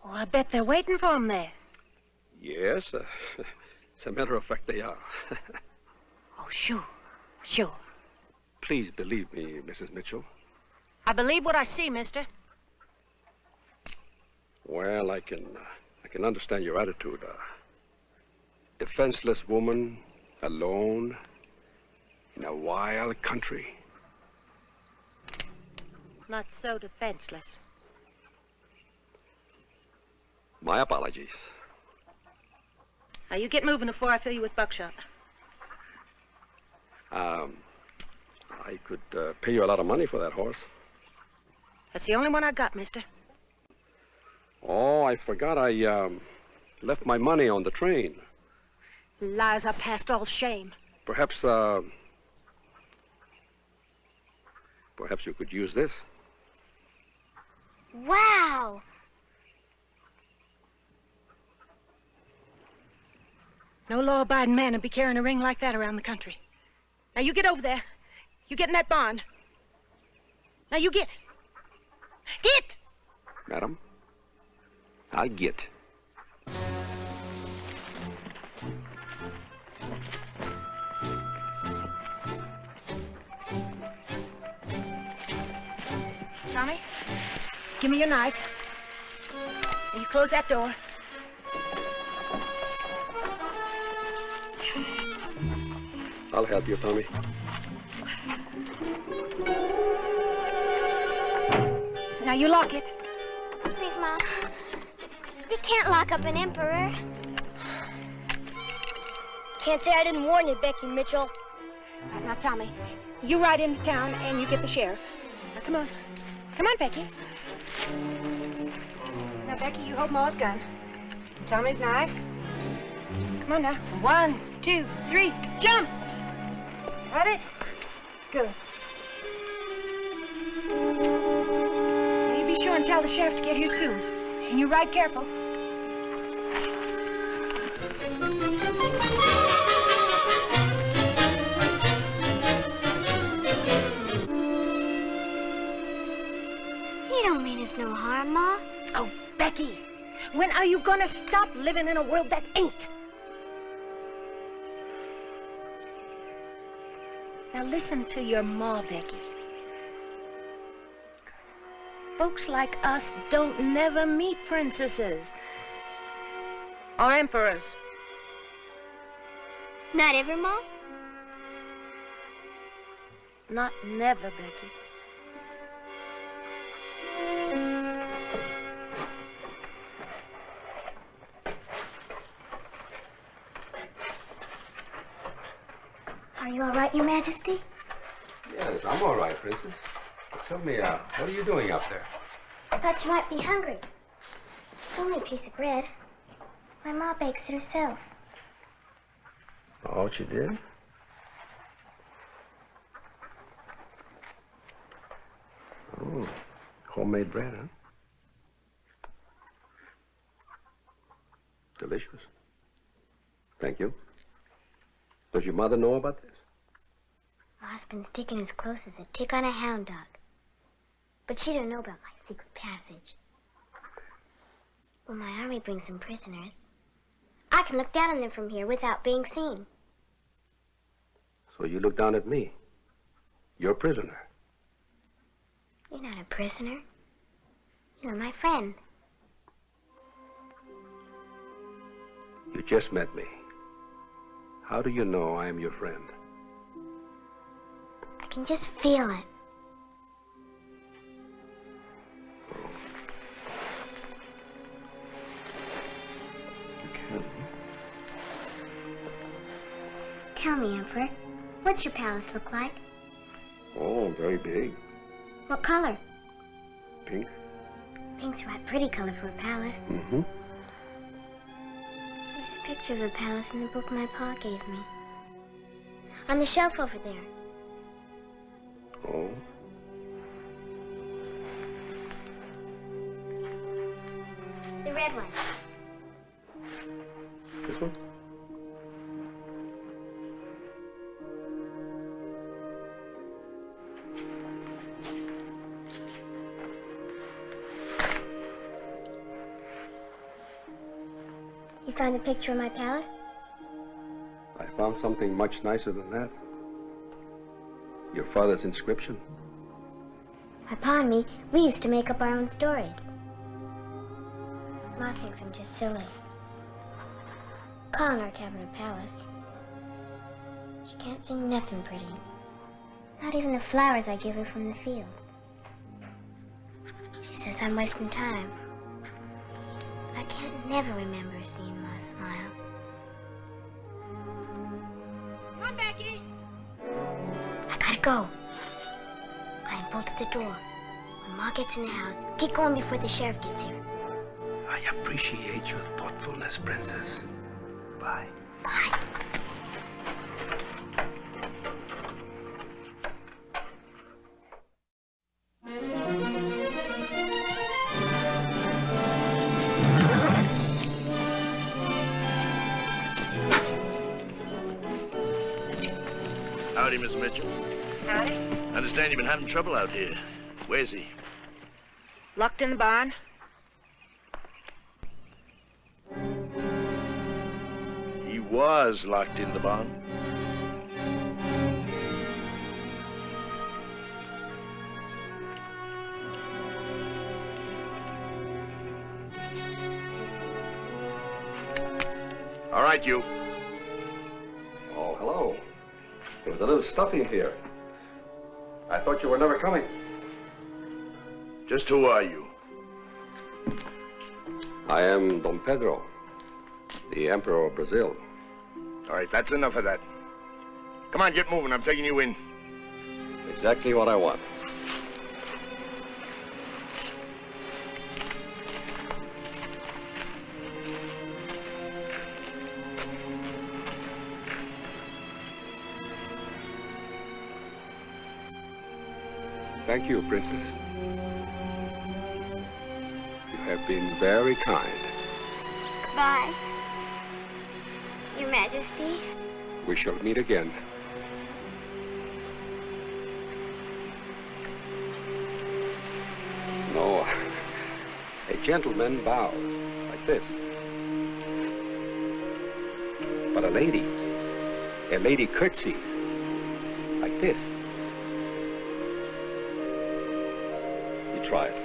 Oh, I bet they're waiting for him there. Yes, as a matter of fact, they are. Oh, sure. Sure. Please believe me, Mrs. Mitchell. I believe what I see, mister. Well, I can understand your attitude. Defenseless woman, alone, in a wild country. Not so defenseless. My apologies. Now, you get moving before I fill you with buckshot. I could pay you a lot of money for that horse. That's the only one I got, mister. Oh, I forgot I left my money on the train. Lies are past all shame. Perhaps you could use this. Wow! No law-abiding man would be carrying a ring like that around the country. Now, you get over there. You get in that barn. Now you get. Get! Madam, I'll get. Tommy, give me your knife. And you close that door. I'll help you, Tommy. Now you lock it. Please, Mom. You can't lock up an emperor. Can't say I didn't warn you, Becky Mitchell. Now, Tommy, you ride into town and you get the sheriff. Now, come on. Come on, Becky. Now, Becky, you hold Ma's gun. Tommy's knife. Come on now. 1, 2, 3, jump! Got it? Good. Now, you be sure and tell the sheriff to get here soon. And you ride careful. You don't mean it's no harm, Ma. Oh, Becky, when are you gonna stop living in a world that ain't? Now listen to your ma, Becky. Folks like us don't never meet princesses or emperors. Not ever, Ma? Not never, Becky. Are you all right, Your Majesty? Yes, I'm all right, Princess. Tell me, what are you doing up there? I thought you might be hungry. It's only a piece of bread. My Ma bakes it herself. Oh, she did? Oh, homemade bread, huh? Delicious. Thank you. Does your mother know about this? Ma's been sticking as close as a tick on a hound dog. But she don't know about my secret passage. When my army brings some prisoners, I can look down on them from here without being seen. So you look down at me. You're a prisoner. You're not a prisoner. You're my friend. You just met me. How do you know I am your friend? I can just feel it. You can. Tell me, Emperor, what's your palace look like? Oh, very big. What color? Pink. Pink's a right pretty color for a palace. Mm-hmm. There's a picture of a palace in the book my pa gave me. On the shelf over there. Oh. The red one. This one? You found a picture of my palace? I found something much nicer than that. Your father's inscription. My pa and me, we used to make up our own stories. Ma thinks I'm just silly. Calling our cabin a palace. She can't sing nothing pretty. Not even the flowers I give her from the fields. She says I'm wasting time. I can't never remember seeing Ma smile. Come on, Becky. I gotta go. I bolted the door. When Ma gets in the house, get going before the sheriff gets here. I appreciate your thoughtfulness, Princess. Bye. Bye. Howdy, Miss Mitchell. Howdy. I understand you've been having trouble out here. Where's he? Locked in the barn. He was locked in the barn. All right, you. Oh, hello. It was a little stuffy in here. I thought you were never coming. Just who are you? I am Dom Pedro, the Emperor of Brazil. All right, that's enough of that. Come on, get moving. I'm taking you in. Exactly what I want. Thank you, Princess. You have been very kind. Goodbye, Your Majesty. We shall meet again. No, a gentleman bows like this. But a lady curtsies like this. You try it.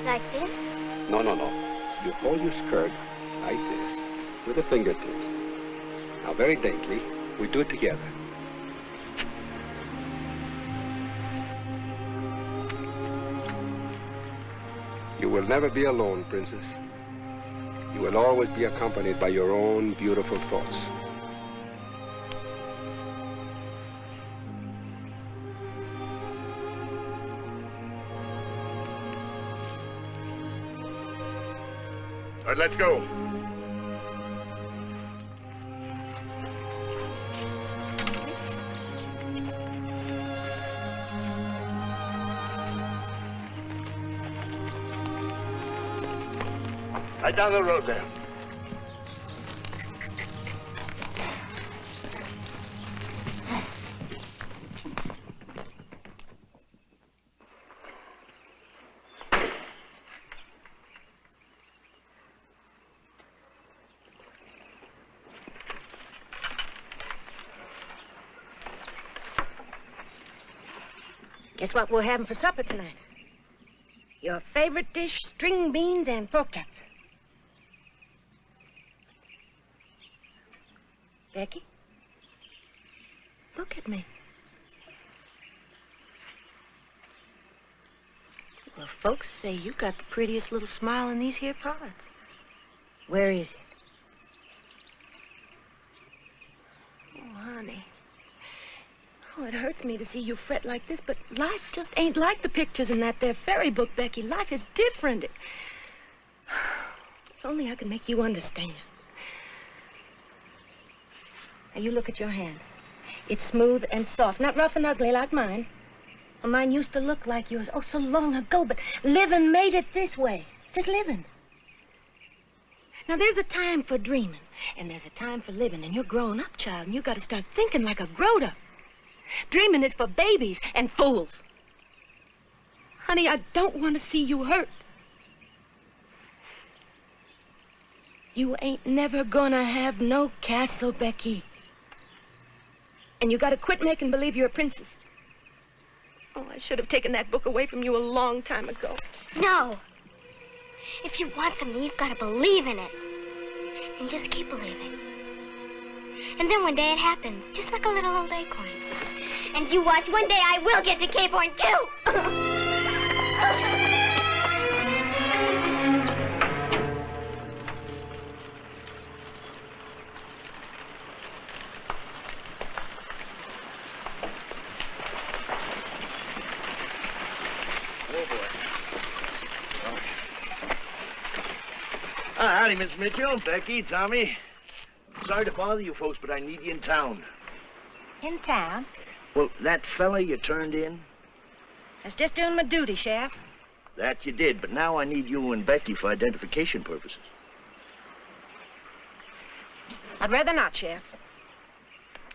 Like this? No. You hold your skirt like this with the fingertips. Now, very daintily, we do it together. You will never be alone, Princess. You will always be accompanied by your own beautiful thoughts. All right, let's go. Right down the road there. Guess what we're having for supper tonight? Your favorite dish, string beans and pork chops. Becky? Look at me. Well, folks say you got the prettiest little smile in these here parts. Where is it? Oh, honey. Oh, it hurts me to see you fret like this, but life just ain't like the pictures in that there fairy book, Becky. Life is different. If only I could make you understand. Now, you look at your hand. It's smooth and soft, not rough and ugly like mine. Well, mine used to look like yours, oh, so long ago, but living made it this way. Just living. Now, there's a time for dreaming, and there's a time for living, and you're growing up, child, and you got to start thinking like a grown-up. Dreaming is for babies and fools. Honey, I don't want to see you hurt. You ain't never gonna have no castle, Becky. And you gotta quit making believe you're a princess. Oh, I should have taken that book away from you a long time ago. No. If you want something, you've got to believe in it. And just keep believing. And then one day it happens, just like a little old acorn. And you watch, one day I will get to Cape Horn too! Howdy, Miss Mitchell, Becky, Tommy. Sorry to bother you folks, but I need you in town. In town? Well, that fella you turned in? I was just doing my duty, Sheriff. That you did, but now I need you and Becky for identification purposes. I'd rather not, Sheriff.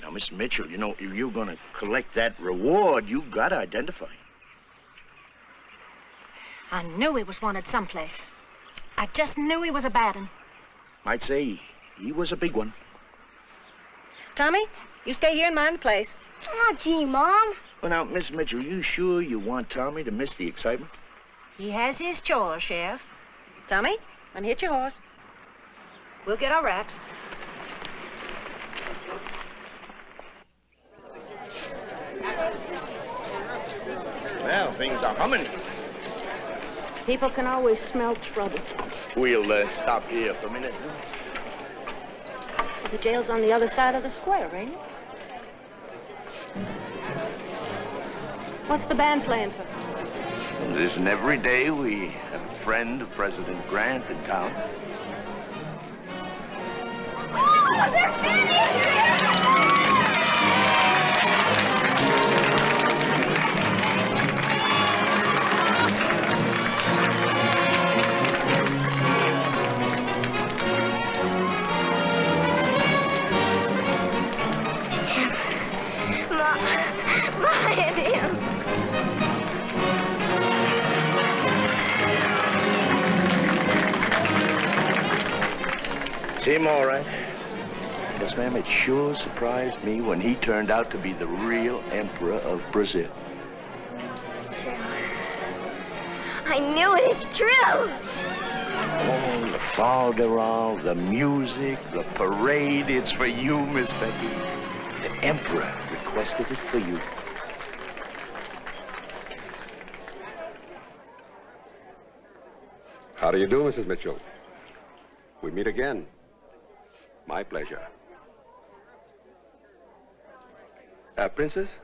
Now, Miss Mitchell, you know, if you're gonna collect that reward, you gotta identify him. I knew he was wanted someplace. I just knew he was a bad one. Might say he was a big one. Tommy, you stay here and mind the place. Oh, gee, Mom. Well, now, Miss Mitchell, you sure you want Tommy to miss the excitement? He has his chores, Sheriff. Tommy, unhitch your horse. We'll get our wraps. Well, things are humming. People can always smell trouble. We'll stop here for a minute. The jail's on the other side of the square, ain't it? What's the band playing for? Listen, every day we have a friend of President Grant in town. Oh, they're standing behind him. It's him, all right. Yes, ma'am, it sure surprised me when he turned out to be the real emperor of Brazil. It's true. I knew it. It's true. Oh, the fol-de-rol, the music, the parade. It's for you, Miss Becky. The emperor requested it for you. How do you do, Mrs. Mitchell? We meet again. My pleasure. Princess,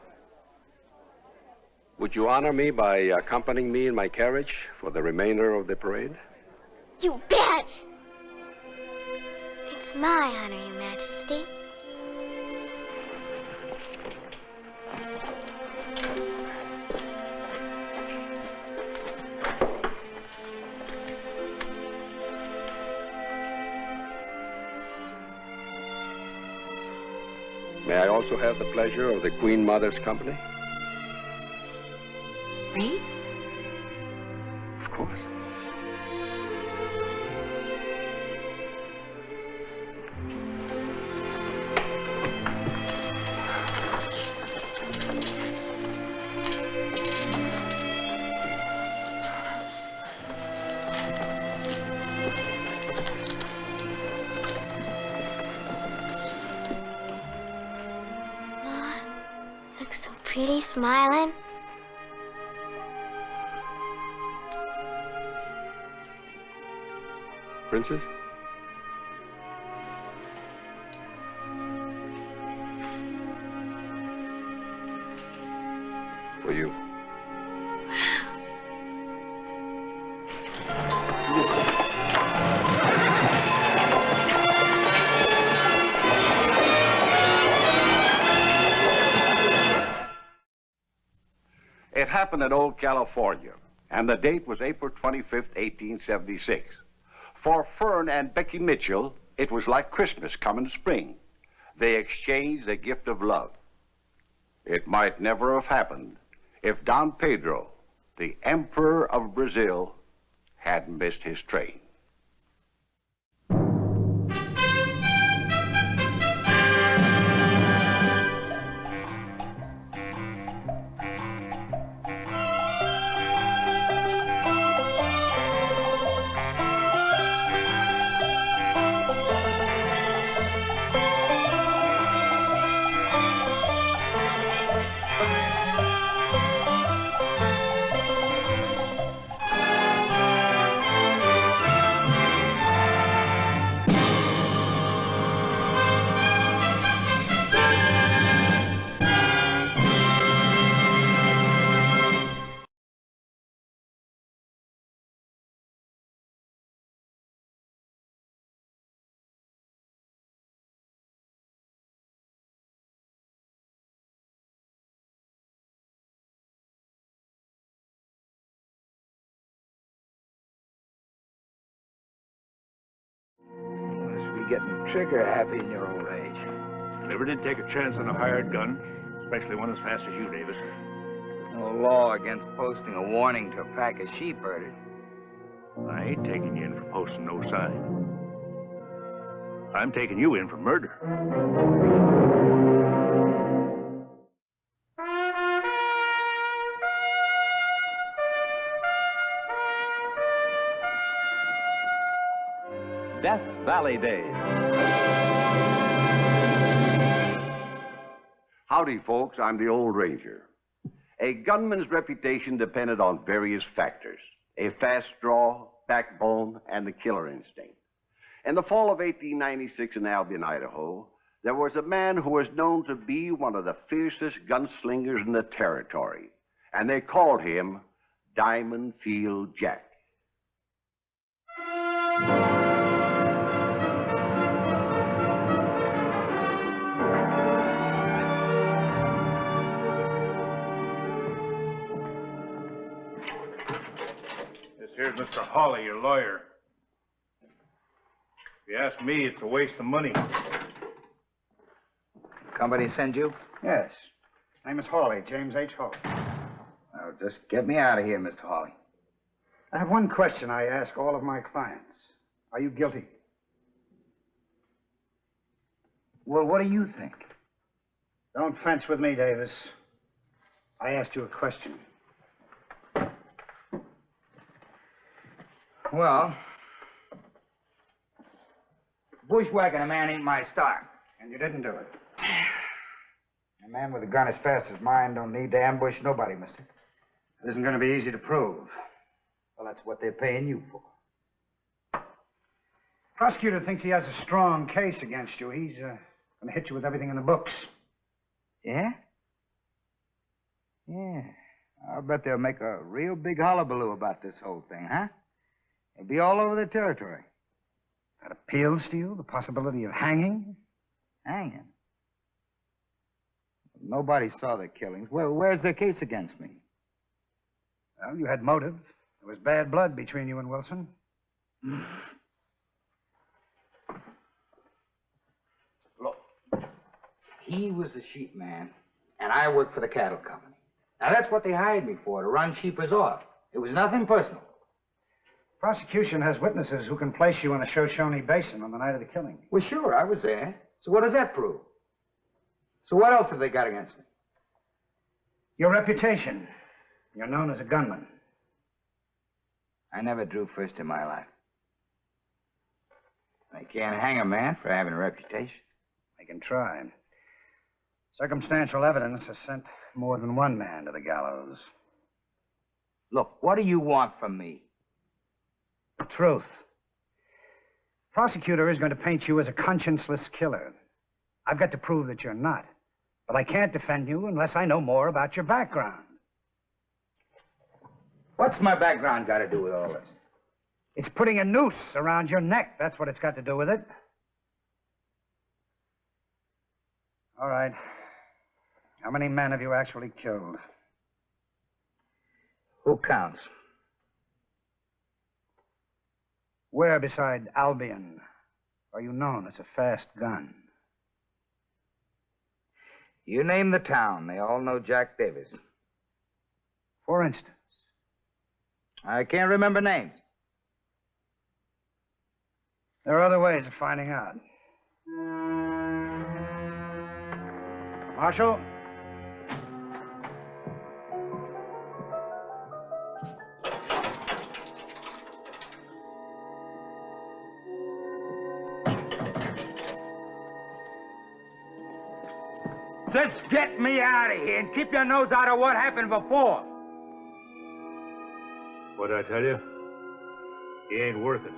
would you honor me by accompanying me in my carriage for the remainder of the parade? You bet. It's my honor, Your Majesty. May I also have the pleasure of the Queen Mother's company? Me? Of course. Looks so pretty, smiling. Princess? For you. It happened in old California, and the date was April 25th, 1876. For Fern and Becky Mitchell, it was like Christmas coming spring. They exchanged the gift of love. It might never have happened if Don Pedro, the Emperor of Brazil, hadn't missed his train. Must be getting trigger happy in your old age. Never did take a chance on a hired gun, especially one as fast as you, Davis. There's no law against posting a warning to a pack of sheep herders. I ain't taking you in for posting no sign. I'm taking you in for murder. Death Valley Days. Howdy, folks. I'm the old ranger. A gunman's reputation depended on various factors: a fast draw, backbone, and the killer instinct. In the fall of 1896 in Albion, Idaho, there was a man who was known to be one of the fiercest gunslingers in the territory, and they called him Diamond Field Jack. This here's Mr. Hawley, your lawyer. If you ask me, it's a waste of money. Company send you? Yes. Name is Hawley, James H. Hawley. Well, just get me out of here, Mr. Hawley. I have one question I ask all of my clients. Are you guilty? Well, what do you think? Don't fence with me, Davis. I asked you a question. Well, bushwhacking a man ain't my style. And you didn't do it. A man with a gun as fast as mine don't need to ambush nobody, mister. It isn't going to be easy to prove. Well, that's what they're paying you for. Prosecutor thinks he has a strong case against you. He's going to hit you with everything in the books. Yeah? Yeah. I'll bet they'll make a real big hullabaloo about this whole thing, huh? It'll be all over the territory. That appeals to you? The possibility of hanging? Hanging? Nobody saw the killings. Where's their case against me? Well, you had motive. There was bad blood between you and Wilson. Look, he was a sheep man, and I worked for the cattle company. Now, that's what they hired me for, to run sheepers off. It was nothing personal. Prosecution has witnesses who can place you in the Shoshone Basin on the night of the killing. Well, sure, I was there. So what does that prove? So what else have they got against me? Your reputation. You're known as a gunman. I never drew first in my life. They can't hang a man for having a reputation. They can try. Circumstantial evidence has sent more than one man to the gallows. Look, what do you want from me? The truth. Prosecutor is going to paint you as a conscienceless killer. I've got to prove that you're not. But I can't defend you unless I know more about your background. What's my background got to do with all this? It's putting a noose around your neck. That's what it's got to do with it. All right. How many men have you actually killed? Who counts? Where beside Albion are you known as a fast gun? You name the town. They all know Jack Davis. For instance? I can't remember names. There are other ways of finding out. Marshal? Just get me out of here and keep your nose out of what happened before. What'd I tell you? He ain't worth it.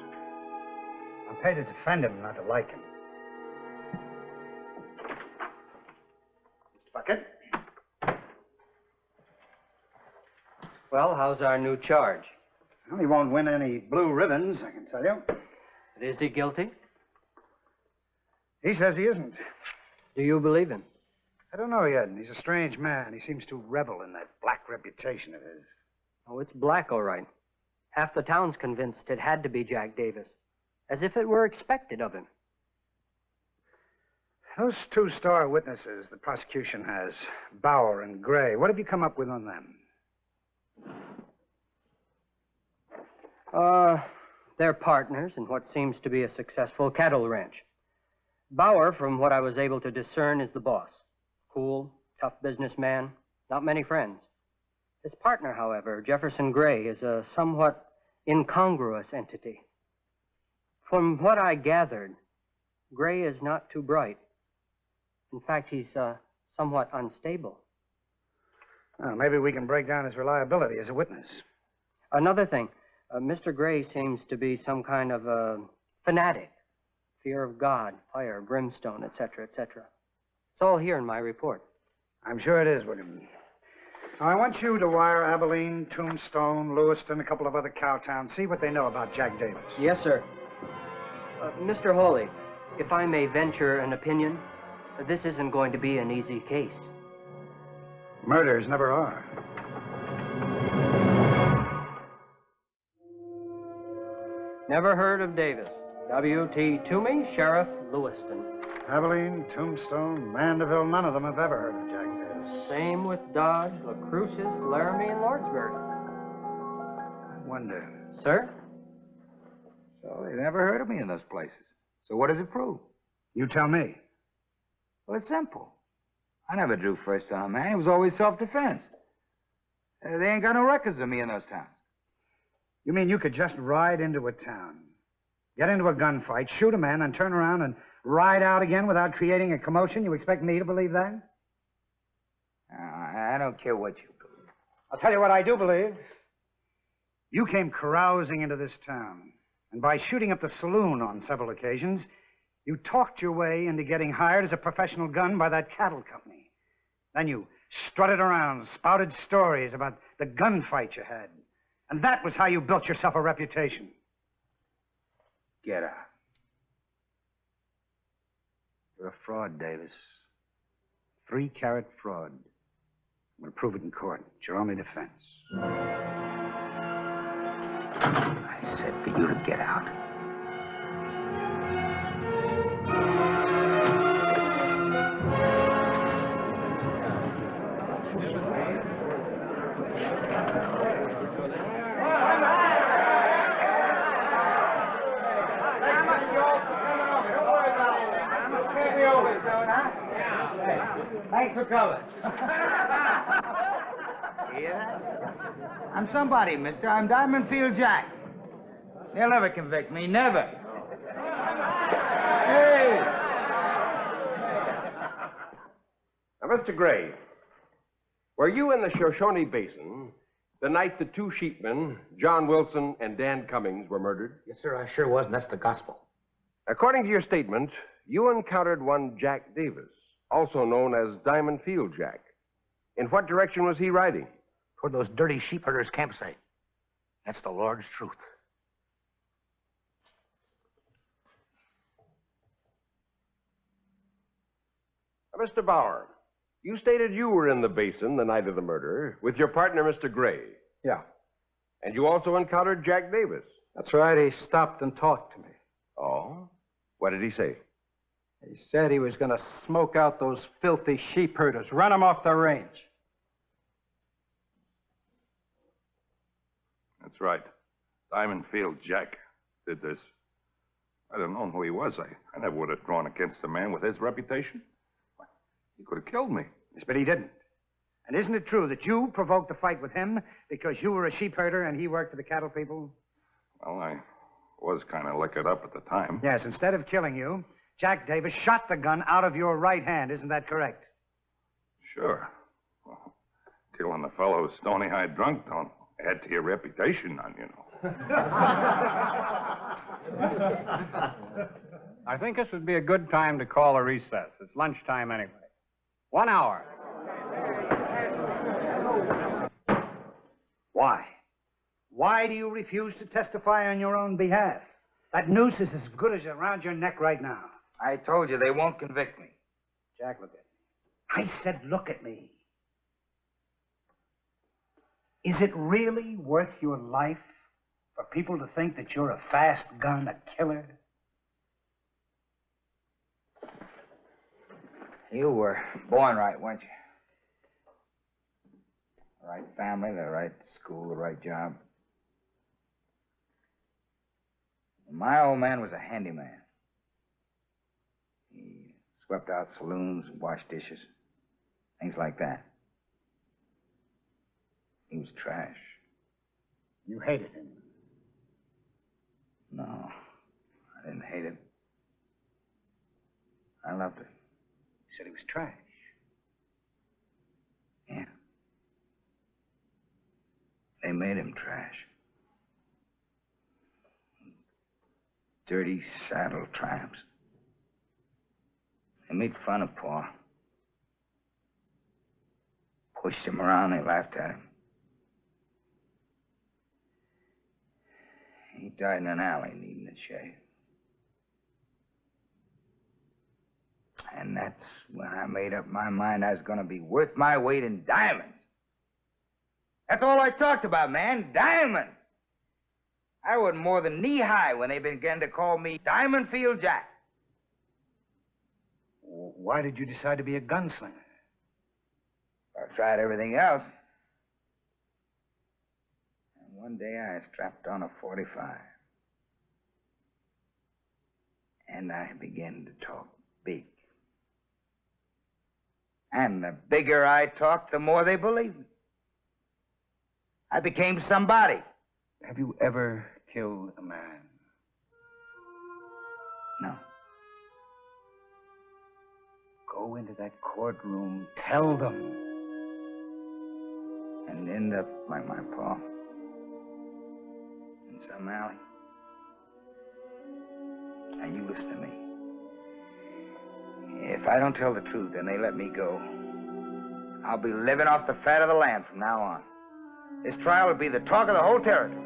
I'm paid to defend him, not to like him. Mr. Bucket? Well, how's our new charge? Well, he won't win any blue ribbons, I can tell you. But is he guilty? He says he isn't. Do you believe him? I don't know yet. He's a strange man. He seems to revel in that black reputation of his. Oh, it's black, all right. Half the town's convinced it had to be Jack Davis, as if it were expected of him. Those two star witnesses the prosecution has, Bauer and Gray, what have you come up with on them? They're partners in what seems to be a successful cattle ranch. Bauer, from what I was able to discern, is the boss. Cool, tough businessman, not many friends. His partner, however, Jefferson Gray, is a somewhat incongruous entity. From what I gathered, Gray is not too bright. In fact, he's somewhat unstable. Well, maybe we can break down his reliability as a witness. Another thing, Mr. Gray seems to be some kind of a fanatic. Fear of God, fire, brimstone, etc., etc. It's all here in my report. I'm sure it is, William. Now, I want you to wire Abilene, Tombstone, Lewiston, a couple of other cow towns. See what they know about Jack Davis. Yes, sir. Mr. Hawley, if I may venture an opinion, this isn't going to be an easy case. Murders never are. Never heard of Davis. W.T. Toomey, Sheriff, Lewiston. Abilene, Tombstone, Mandeville, none of them have ever heard of Jack Davis. Same with Dodge, La Cruces, Laramie, and Lordsburg. I wonder. Sir? So they never heard of me in those places. So what does it prove? You tell me. Well, it's simple. I never drew first on a man. It was always self-defense. They ain't got no records of me in those towns. You mean you could just ride into a town, get into a gunfight, shoot a man, and turn around and ride out again without creating a commotion? You expect me to believe that? I don't care what you believe. I'll tell you what I do believe. You came carousing into this town, and by shooting up the saloon on several occasions, you talked your way into getting hired as a professional gun by that cattle company. Then you strutted around, spouted stories about the gunfight you had. And that was how you built yourself a reputation. Get out. You're a fraud, Davis. 3-carat fraud. We'll prove it in court. It's your only defense. I said for you to get out. Thanks for coming. Hear that? I'm somebody, mister. I'm Diamond Field Jack. They'll never convict me. Never. Hey! Now, Mr. Gray, were you in the Shoshone Basin the night the two sheepmen, John Wilson and Dan Cummings, were murdered? Yes, sir, I sure was, and that's the gospel. According to your statement, you encountered one Jack Davis, also known as Diamond Field Jack. In what direction was he riding? Toward those dirty sheep herders' campsite. That's the Lord's truth. Now, Mr. Bauer, you stated you were in the basin the night of the murder with your partner, Mr. Gray. Yeah. And you also encountered Jack Davis. That's right. He stopped and talked to me. Oh? What did he say? He said he was going to smoke out those filthy sheep herders, run them off the range. That's right. Diamond Field Jack did this. I'd have known who he was. I never would have drawn against a man with his reputation. He could have killed me. Yes, but he didn't. And isn't it true that you provoked the fight with him because you were a sheep herder and he worked for the cattle people? Well, I was kind of liquored up at the time. Yes, instead of killing you, Jack Davis shot the gun out of your right hand. Isn't that correct? Sure. Well, killing a fellow who's stony-eyed drunk don't add to your reputation, none, you know. I think this would be a good time to call a recess. It's lunchtime anyway. 1 hour. Why? Why do you refuse to testify on your own behalf? That noose is as good as around your neck right now. I told you they won't convict me. Jack, look at me. I said look at me. Is it really worth your life for people to think that you're a fast gun, a killer? You were born right, weren't you? The right family, the right school, the right job. My old man was a handyman. He swept out saloons, washed dishes, things like that. He was trash. You hated him? No, I didn't hate him. I loved him. You said he was trash. Yeah. They made him trash. Dirty saddle tramps. They made fun of Pa. Pushed him around, they laughed at him. He died in an alley needing a shave. And that's when I made up my mind I was gonna be worth my weight in diamonds. That's all I talked about, man, diamonds. I wasn't more than knee-high when they began to call me Diamond Field Jack. Why did you decide to be a gunslinger? I tried everything else. And one day I strapped on a .45. And I began to talk big. And the bigger I talked, the more they believed me. I became somebody. Have you ever killed a man? No. Go into that courtroom, tell them. And end up like my pa. In some alley. Now you listen to me. If I don't tell the truth and they let me go, I'll be living off the fat of the land from now on. This trial will be the talk of the whole territory.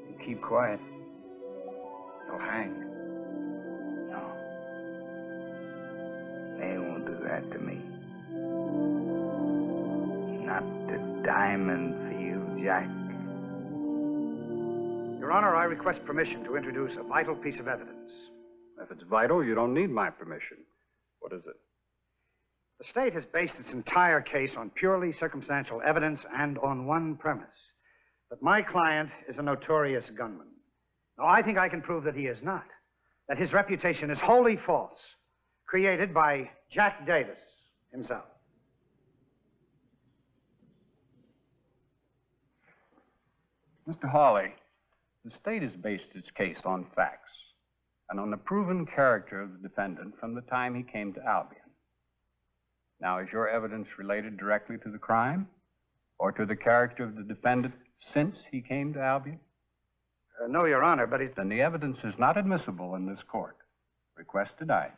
You keep quiet. You'll hang. No. They won't do that to me. Not the Diamond Field Jack. Your Honor, I request permission to introduce a vital piece of evidence. If it's vital, you don't need my permission. What is it? The state has based its entire case on purely circumstantial evidence and on one premise, that my client is a notorious gunman. Now, I think I can prove that he is not, that his reputation is wholly false, created by Jack Davis himself. Mr. Hawley, the state has based its case on facts and on the proven character of the defendant from the time he came to Albion. Now, is your evidence related directly to the crime or to the character of the defendant since he came to Albion? No, Your Honor, but Then the evidence is not admissible in this court. Request denied.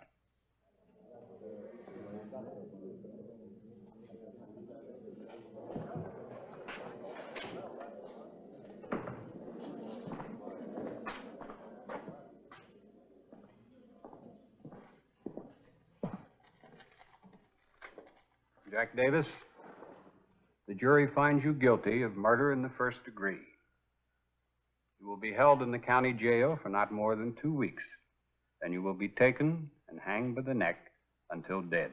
Jack Davis, the jury finds you guilty of murder in the first degree. You will be held in the county jail for not more than 2 weeks. Then you will be taken and hanged by the neck until dead.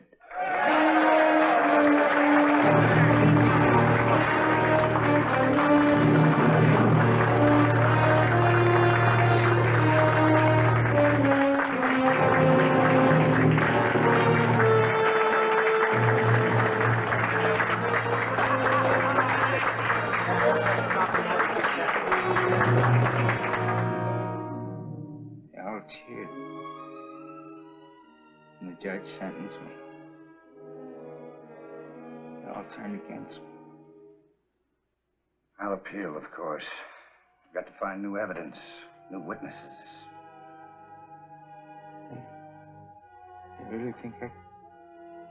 They all cheered. And the judge sentenced me. They all turned against me. I'll appeal, of course. I've got to find new evidence, new witnesses. They really think I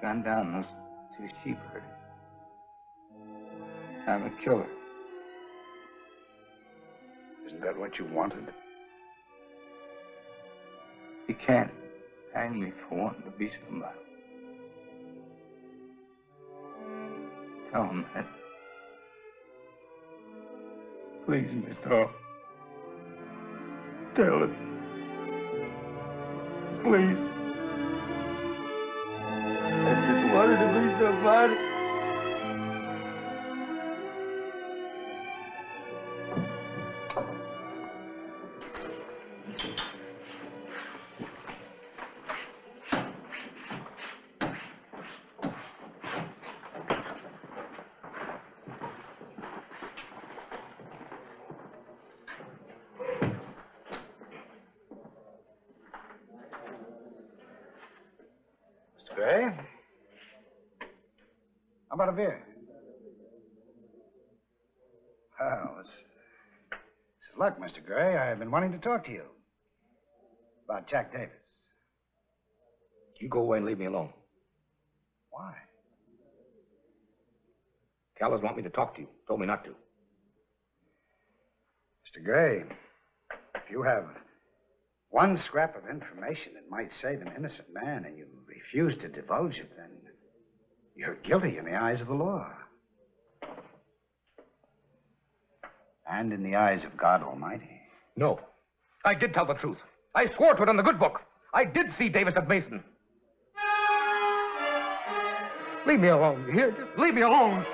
gunned down those 2 sheep herders. I'm a killer. Isn't that what you wanted? You can't hang me for wanting to be somebody. Tell him that. Please, Mr. Hall. Tell him. Please. the body. Mr. Gray? How about a beer? Well, this is luck, Mr. Gray. I've been wanting to talk to you about Jack Davis. You go away and leave me alone. Why? Callows want me to talk to you. Told me not to. Mr. Gray, if you have one scrap of information that might save an innocent man and you refuse to divulge it, then you're guilty in the eyes of the law. And in the eyes of God Almighty. No. I did tell the truth. I swore to it in the good book. I did see Davis at Mason. Leave me alone, you hear? Just leave me alone.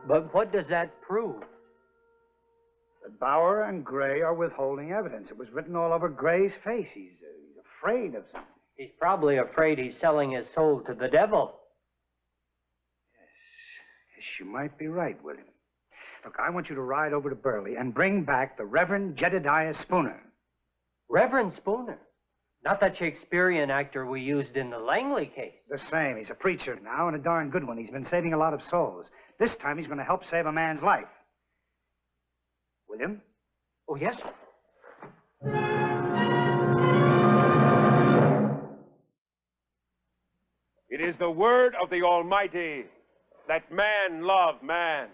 But what does that prove? That Bauer and Gray are withholding evidence. It was written all over Gray's face. He's afraid of something. He's probably afraid he's selling his soul to the devil. Yes, you might be right, William. Look, I want you to ride over to Burley and bring back the Reverend Jedediah Spooner. Reverend Spooner? Not that Shakespearean actor we used in the Langley case. The same. He's a preacher now, and a darn good one. He's been saving a lot of souls. This time he's going to help save a man's life. William? Oh, yes. It is the word of the Almighty that man love man.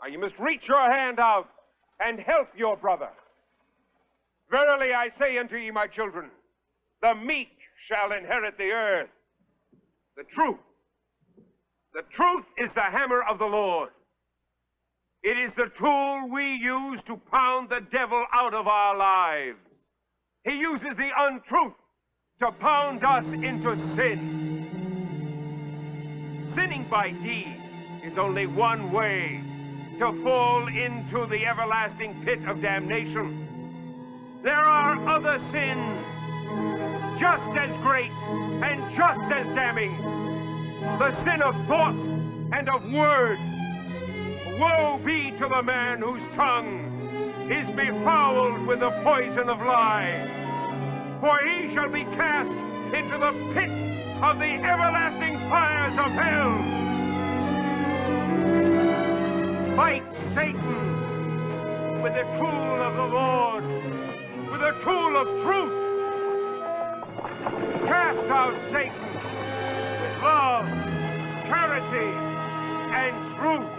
Now you must reach your hand out and help your brother. Verily I say unto ye, my children, the meek shall inherit the earth. The truth is the hammer of the Lord. It is the tool we use to pound the devil out of our lives. He uses the untruth to pound us into sin. Sinning by deed is only one way to fall into the everlasting pit of damnation. There are other sins just as great and just as damning. The sin of thought and of word. Woe be to the man whose tongue is befouled with the poison of lies, for he shall be cast into the pit of the everlasting fires of hell. Fight Satan with the tool of the Lord, with the tool of truth. Cast out Satan with love, charity, and truth.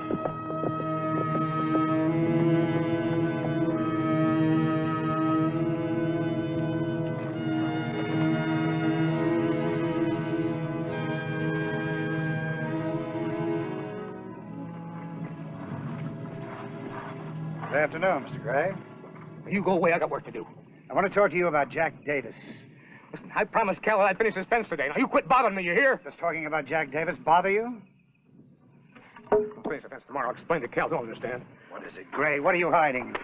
Good afternoon, Mr. Gray. You go away. I got work to do. I want to talk to you about Jack Davis. Listen, I promised Cal I'd finish this fence today. Now, you quit bothering me, you hear? Does talking about Jack Davis bother you? I'll finish the fence tomorrow. I'll explain to Cal. Don't understand. What is it, Gray? What are you hiding?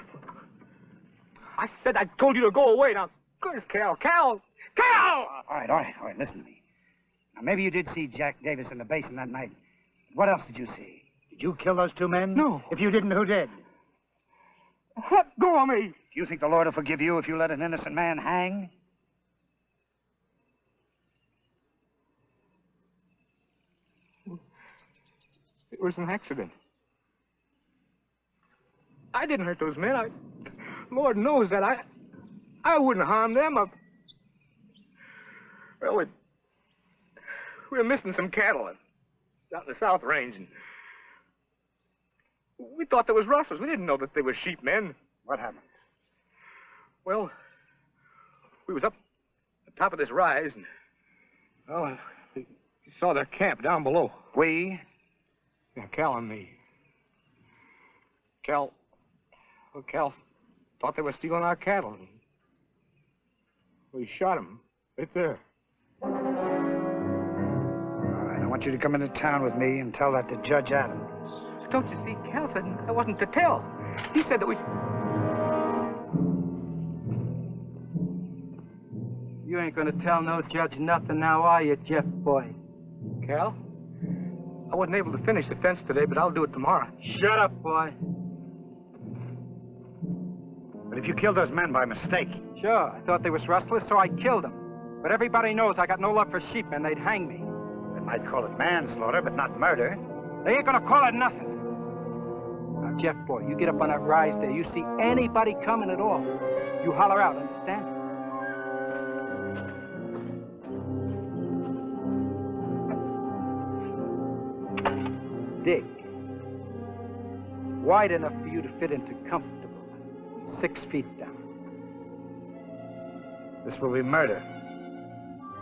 I said I told you to go away. Now, where's Cal? Cal! Cal! All right. Listen to me. Now, maybe you did see Jack Davis in the basin that night. What else did you see? Did you kill those two men? No. If you didn't, who did? Let go of me! Do you think the Lord will forgive you if you let an innocent man hang? It was an accident. I didn't hurt those men. Lord knows that I wouldn't harm them. Well, we were missing some cattle out in the South Range, and we thought there was rustlers. We didn't know that they were sheep men. What happened? Well, we was up at the top of this rise, and well, we saw their camp down below. We? Yeah, Cal and me. Cal thought they were stealing our cattle. We shot him. Right there. All right, I want you to come into town with me and tell that to Judge Adams. Don't you see, Cal said I wasn't to tell. He said that we... You ain't gonna tell no judge nothing now, are you, Jeff boy? Cal, I wasn't able to finish the fence today, but I'll do it tomorrow. Shut up, boy. But if you killed those men by mistake... Sure, I thought they was rustlers, so I killed them. But everybody knows I got no love for sheep, and they'd hang me. They might call it manslaughter, but not murder. They ain't gonna call it nothing. Now, Jeff boy, you get up on that rise there. You see anybody coming at all, you holler out, understand? Dig. Wide enough for you to fit into comfortable. 6 feet down. This will be murder.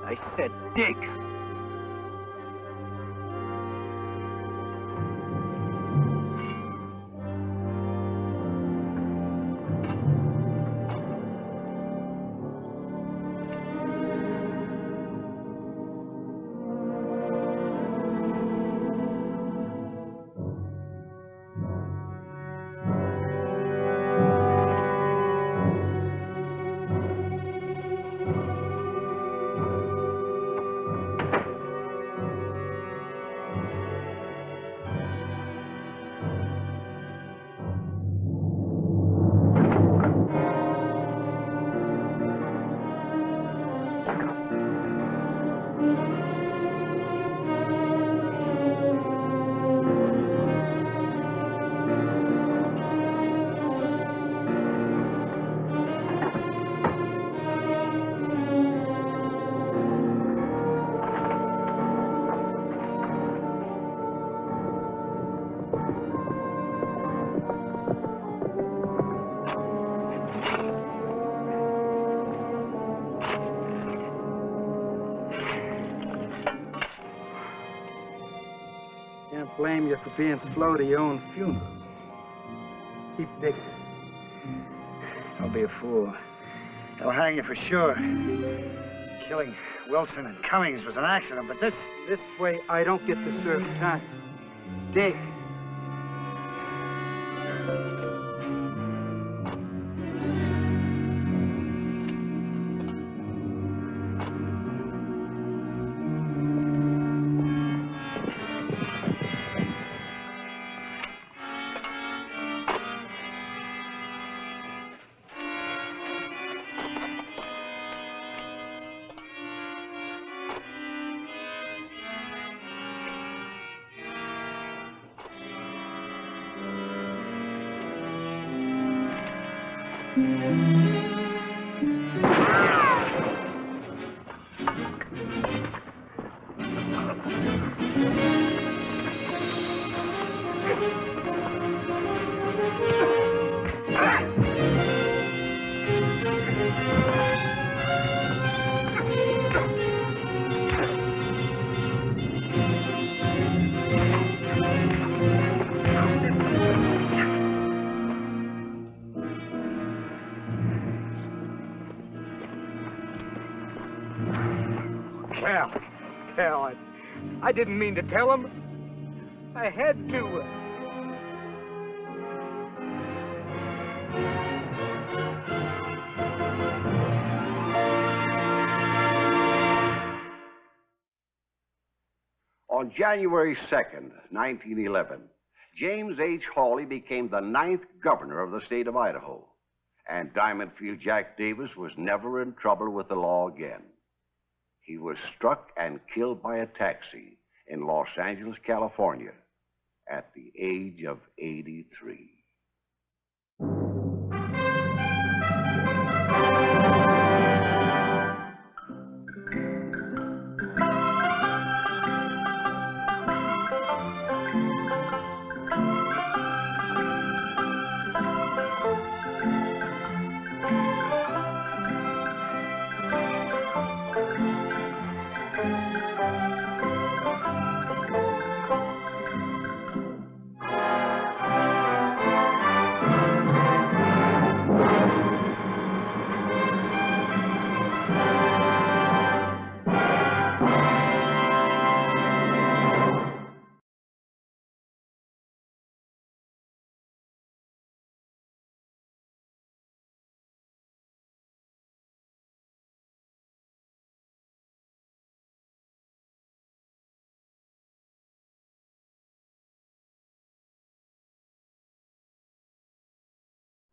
I said dig. Can't blame you for being slow to your own funeral. Keep digging. Don't be a fool. They'll hang you for sure. Killing Wilson and Cummings was an accident, but this way I don't get to serve time. Dig. Cal, I didn't mean to tell him. I had to. On January 2nd, 1911, James H. Hawley became the 9th governor of the state of Idaho, and Diamond Field Jack Davis was never in trouble with the law again. He was struck and killed by a taxi in Los Angeles, California, at the age of 83.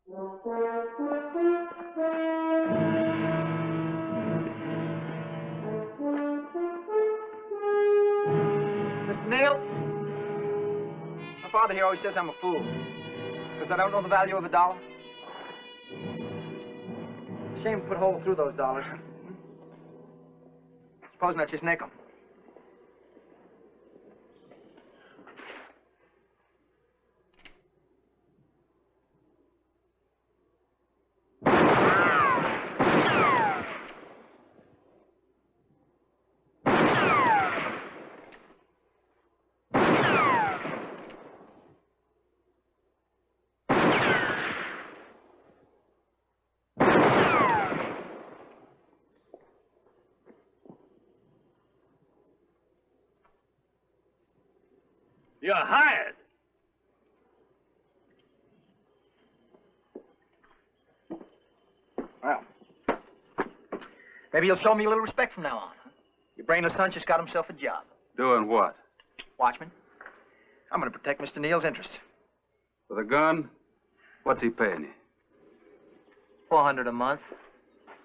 Mr. Neal? My father here always says I'm a fool. Because I don't know the value of a dollar. It's a shame to put a hole through those dollars. Supposing I just nick them. You're hired. Well, maybe you'll show me a little respect from now on. Huh? Your brainless son just got himself a job. Doing what? Watchman. I'm going to protect Mr. Neal's interests. With a gun? What's he paying you? $400 a month.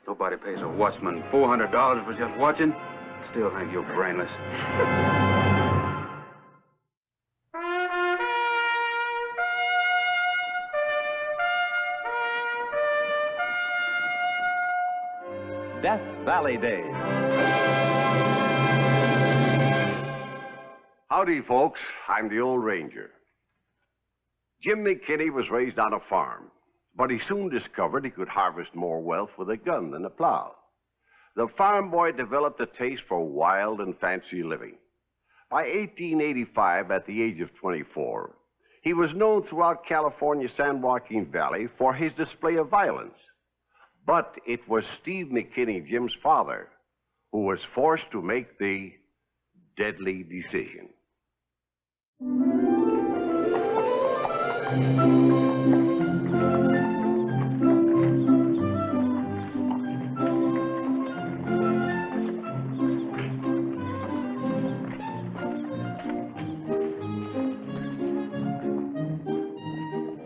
Nobody pays a watchman $400 for just watching. Still think you're brainless. Death Valley Days. Howdy, folks. I'm the old ranger. Jim McKinney was raised on a farm, but he soon discovered he could harvest more wealth with a gun than a plow. The farm boy developed a taste for wild and fancy living. By 1885, at the age of 24, he was known throughout California's San Joaquin Valley for his display of violence. But it was Steve McKinney, Jim's father, who was forced to make the deadly decision.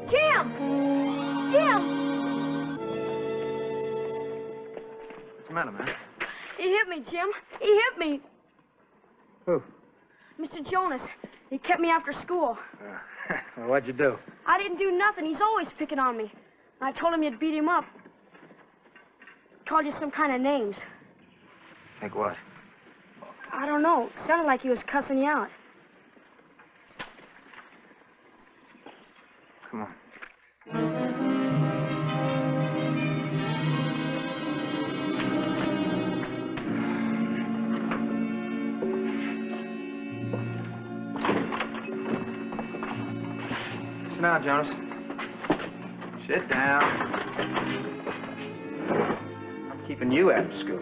Jim! Jim! What's the matter, man? He hit me, Jim. He hit me. Who? Mr. Jonas. He kept me after school. Well, what'd you do? I didn't do nothing. He's always picking on me. I told him you'd beat him up. Called you some kind of names. Think what? I don't know. Sounded like he was cussing you out. Come on. Sit down, Jonas. Sit down. I'm keeping you out of school.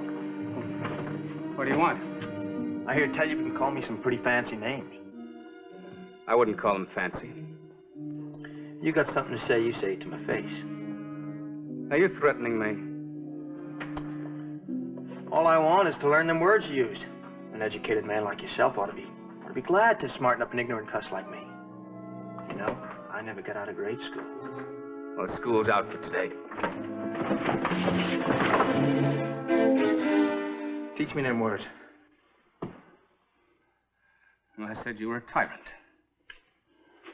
What do you want? I hear tell you've been calling me some pretty fancy names. I wouldn't call him fancy. You got something to say, you say it to my face. Are you threatening me? All I want is to learn them words you used. An educated man like yourself ought to be glad to smarten up an ignorant cuss like me. You know, I never got out of grade school. Well, school's out for today. Teach me them words. Well, I said you were a tyrant.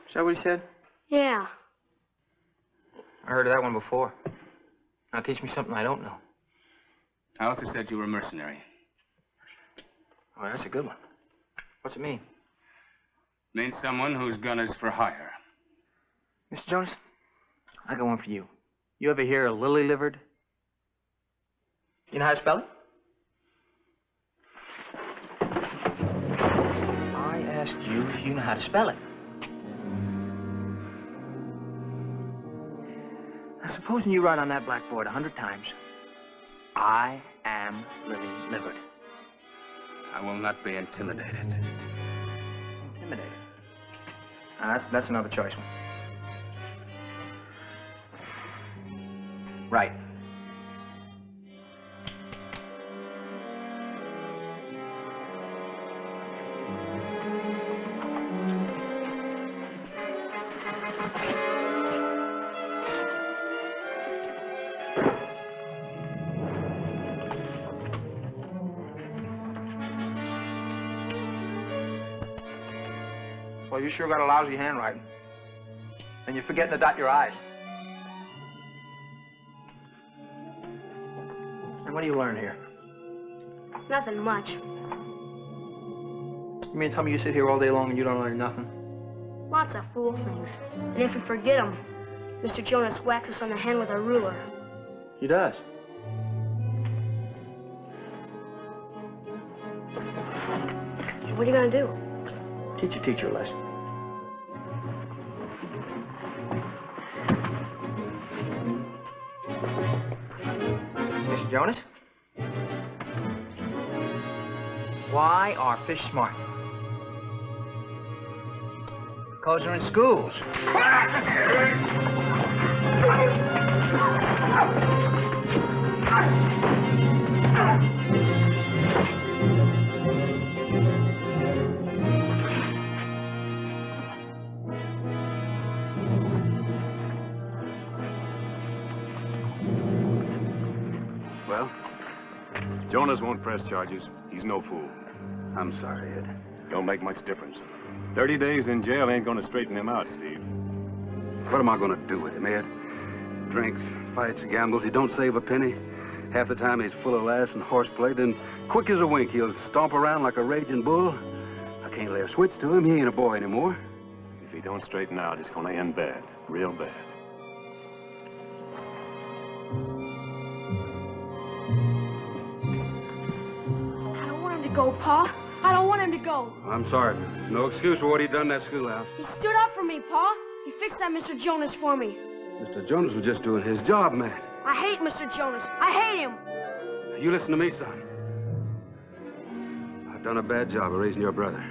Is that what he said? Yeah. I heard of that one before. Now teach me something I don't know. I also said you were a mercenary. Oh, that's a good one. What's it mean? Means someone whose gun is for hire. Mr. Jonas, I got one for you. You ever hear of lily-livered? You know how to spell it? I asked you if you know how to spell it. Now, supposing you write on that blackboard 100 times, I am lily-livered. I will not be intimidated. Intimidated? Now, that's another choice one. Right. Well, you sure got a lousy handwriting. And you're forgetting to dot your I's. And what do you learn here? Nothing much. You mean tell me you sit here all day long and you don't learn nothing? Lots of fool things. And if we forget them, Mr. Jonas whacks us on the hand with a ruler. He does. What are you gonna do? Teach a teacher a lesson. Mr. Jonas? Why are fish smart? Because they're in schools. Well? Jonas won't press charges. He's no fool. I'm sorry, Ed. Don't make much difference. 30 days in jail ain't gonna straighten him out, Steve. What am I gonna do with him, Ed? Drinks, fights, gambles. He don't save a penny. Half the time he's full of laughs and horseplay. Then, quick as a wink, he'll stomp around like a raging bull. I can't lay a switch to him. He ain't a boy anymore. If he don't straighten out, it's gonna end bad. Real bad. I don't want him to go, Pa. I don't want him to go. I'm sorry, but there's no excuse for what he done in that schoolhouse. He stood up for me, Pa. He fixed that Mr. Jonas for me. Mr. Jonas was just doing his job, Matt. I hate Mr. Jonas. I hate him. You listen to me, son. I've done a bad job of raising your brother.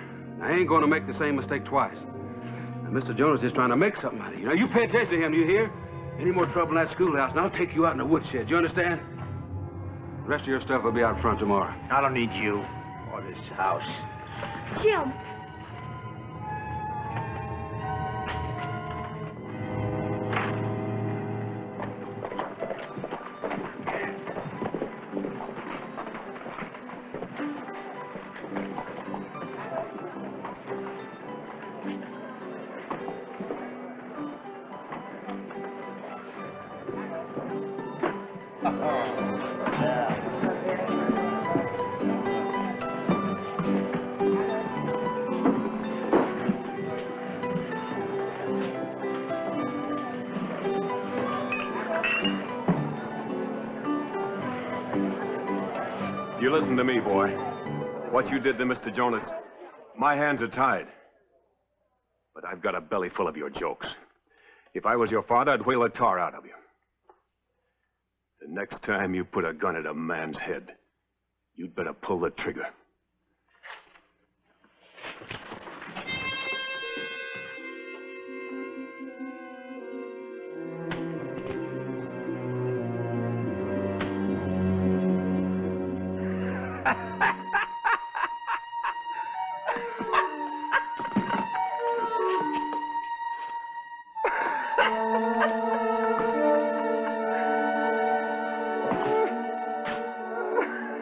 I ain't going to make the same mistake twice. And Mr. Jonas is trying to make something out of you. Now, you pay attention to him, you hear? Any more trouble in that schoolhouse, and I'll take you out in the woodshed. You understand? The rest of your stuff will be out front tomorrow. I don't need you or this house. Jim. You listen to me, boy. What you did to Mr. Jonas, my hands are tied. But I've got a belly full of your jokes. If I was your father, I'd whale the tar out of you. The next time you put a gun at a man's head, you'd better pull the trigger.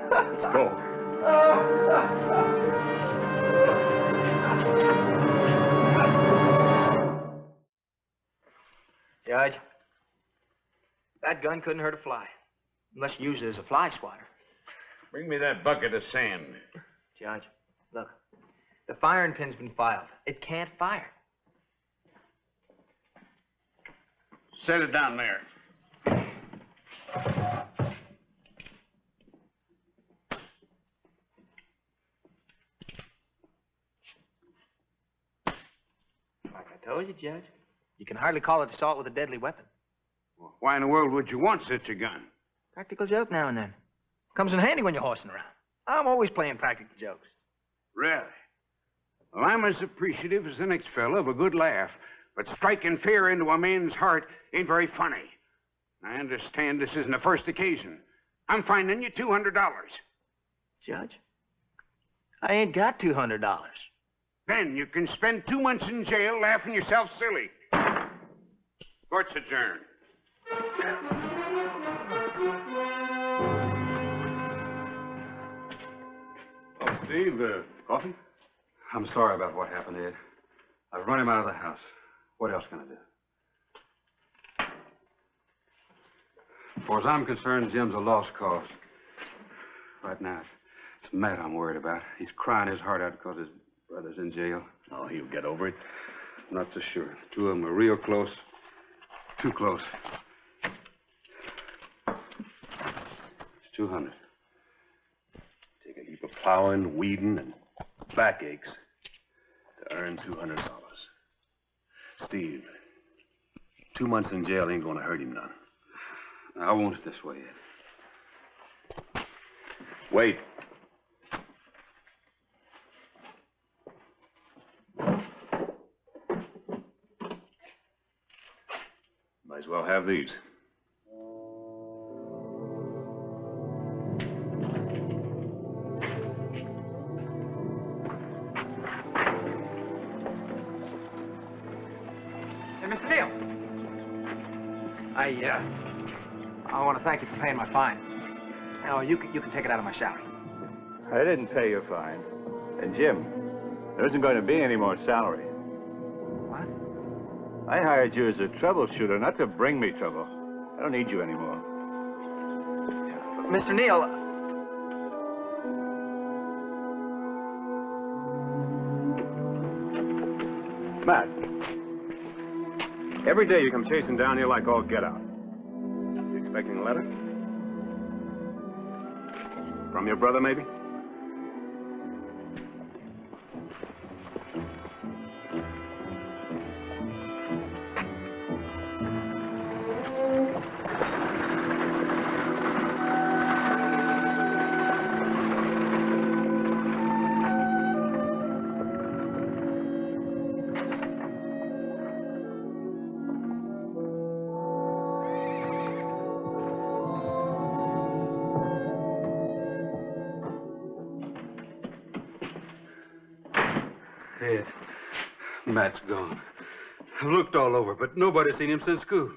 Let's go. Judge, that gun couldn't hurt a fly. Unless you use it as a fly swatter. Bring me that bucket of sand. Judge, look. The firing pin's been filed. It can't fire. Set it down there. Like I told you, Judge. You can hardly call it assault with a deadly weapon. Why in the world would you want such a gun? Practical joke now and then. Comes in handy when you're horsing around. I'm always playing practical jokes. Really? Well, I'm as appreciative as the next fellow of a good laugh, but striking fear into a man's heart ain't very funny. I understand this isn't the first occasion. I'm fining you $200. Judge, I ain't got $200. Then you can spend 2 months in jail laughing yourself silly. Court's adjourned. Oh, Steve, coffee? I'm sorry about what happened, Ed. I've run him out of the house. What else can I do? As far as I'm concerned, Jim's a lost cause. Right now, it's Matt I'm worried about. He's crying his heart out because his brother's in jail. Oh, he'll get over it. Not so sure. The two of them are real close. Too close. It's 200. Take a heap of plowing, weeding, and backaches to earn $200. Steve, 2 months in jail ain't gonna hurt him none. I want it this way, Ed. Wait. Might as well have these. Hey, Mr. Neal. I want to thank you for paying my fine. Oh, you can take it out of my salary. I didn't pay your fine. And Jim, there isn't going to be any more salary. What? I hired you as a troubleshooter, not to bring me trouble. I don't need you anymore. Mr. Neal. Matt. Every day you come chasing down here like all get out. You expecting a letter? From your brother, maybe? Ed, Matt's gone. I've looked all over, but nobody's seen him since school.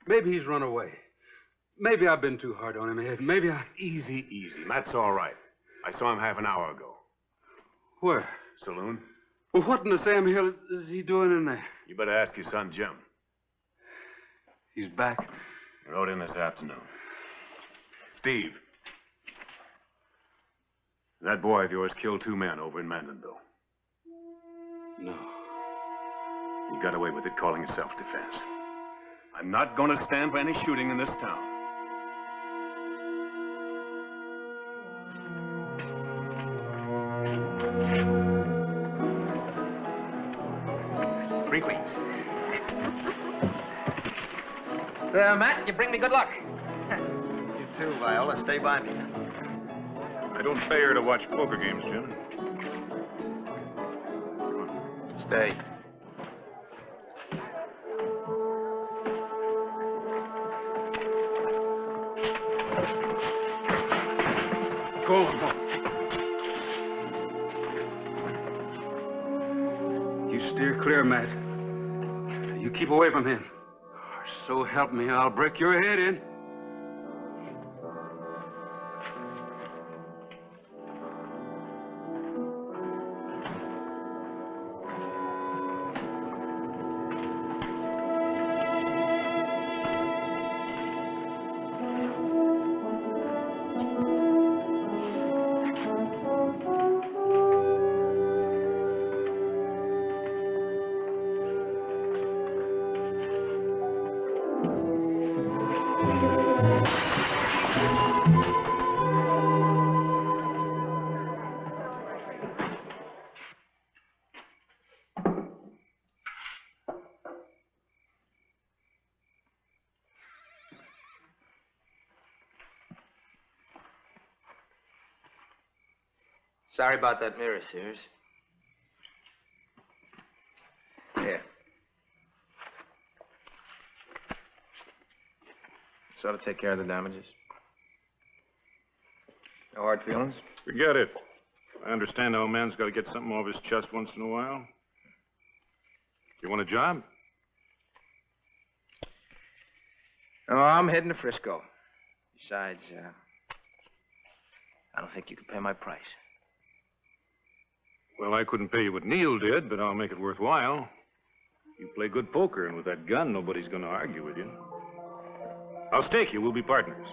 Maybe he's run away. Maybe I've been too hard on him, Ed. Maybe I... Easy, easy. Matt's all right. I saw him half an hour ago. Where? Saloon. Well, what in the Sam Hill is he doing in there? You better ask your son, Jim. He's back? He rode in this afternoon. Steve. That boy of yours killed 2 men over in Mandeville. No. You got away with it calling it self-defense. I'm not going to stand for any shooting in this town. 3 queens. So, Matt, you bring me good luck. You too, Viola. Stay by me. I don't pay her to watch poker games, Jim. Stay. Go on. You steer clear, Matt. You keep away from him. So help me, I'll break your head in. Sorry about that mirror, Sears. Here. Sort of take care of the damages. No hard feelings? Forget it. I understand the old man's got to get something off his chest once in a while. You want a job? Oh, I'm heading to Frisco. Besides, I don't think you can pay my price. Well, I couldn't pay you what Neil did, but I'll make it worthwhile. You play good poker, and with that gun, nobody's going to argue with you. I'll stake you. We'll be partners.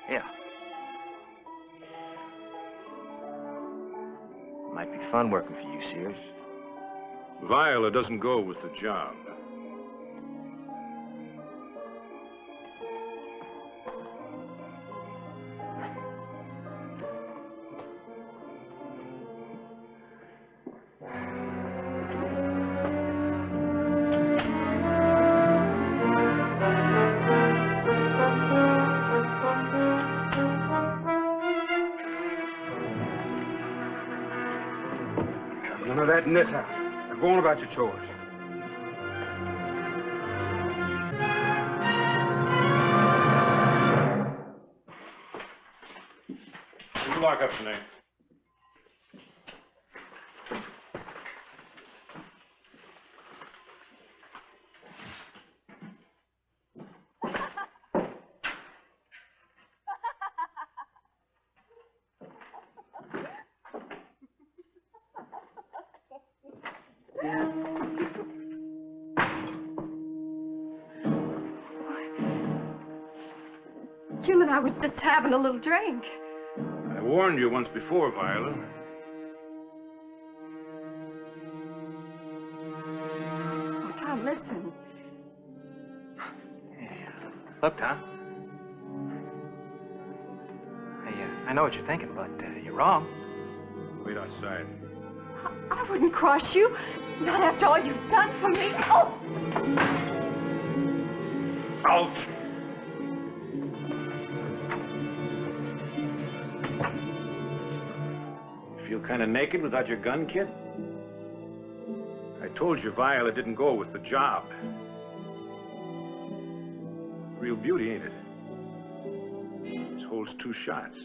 Yeah. Might be fun working for you, Sears. Viola doesn't go with the job. None of that in this house. Now go on about your chores. You lock up tonight. Jim and I was just having a little drink. I warned you once before, Viola. Oh, Tom, listen. Look, Tom. I know what you're thinking, but you're wrong. Wait outside. I wouldn't cross you. Not after all you've done for me. Oh! Out! Feel kind of naked without your gun, kid? I told you Viola didn't go with the job. Real beauty, ain't it? This holds 2 shots.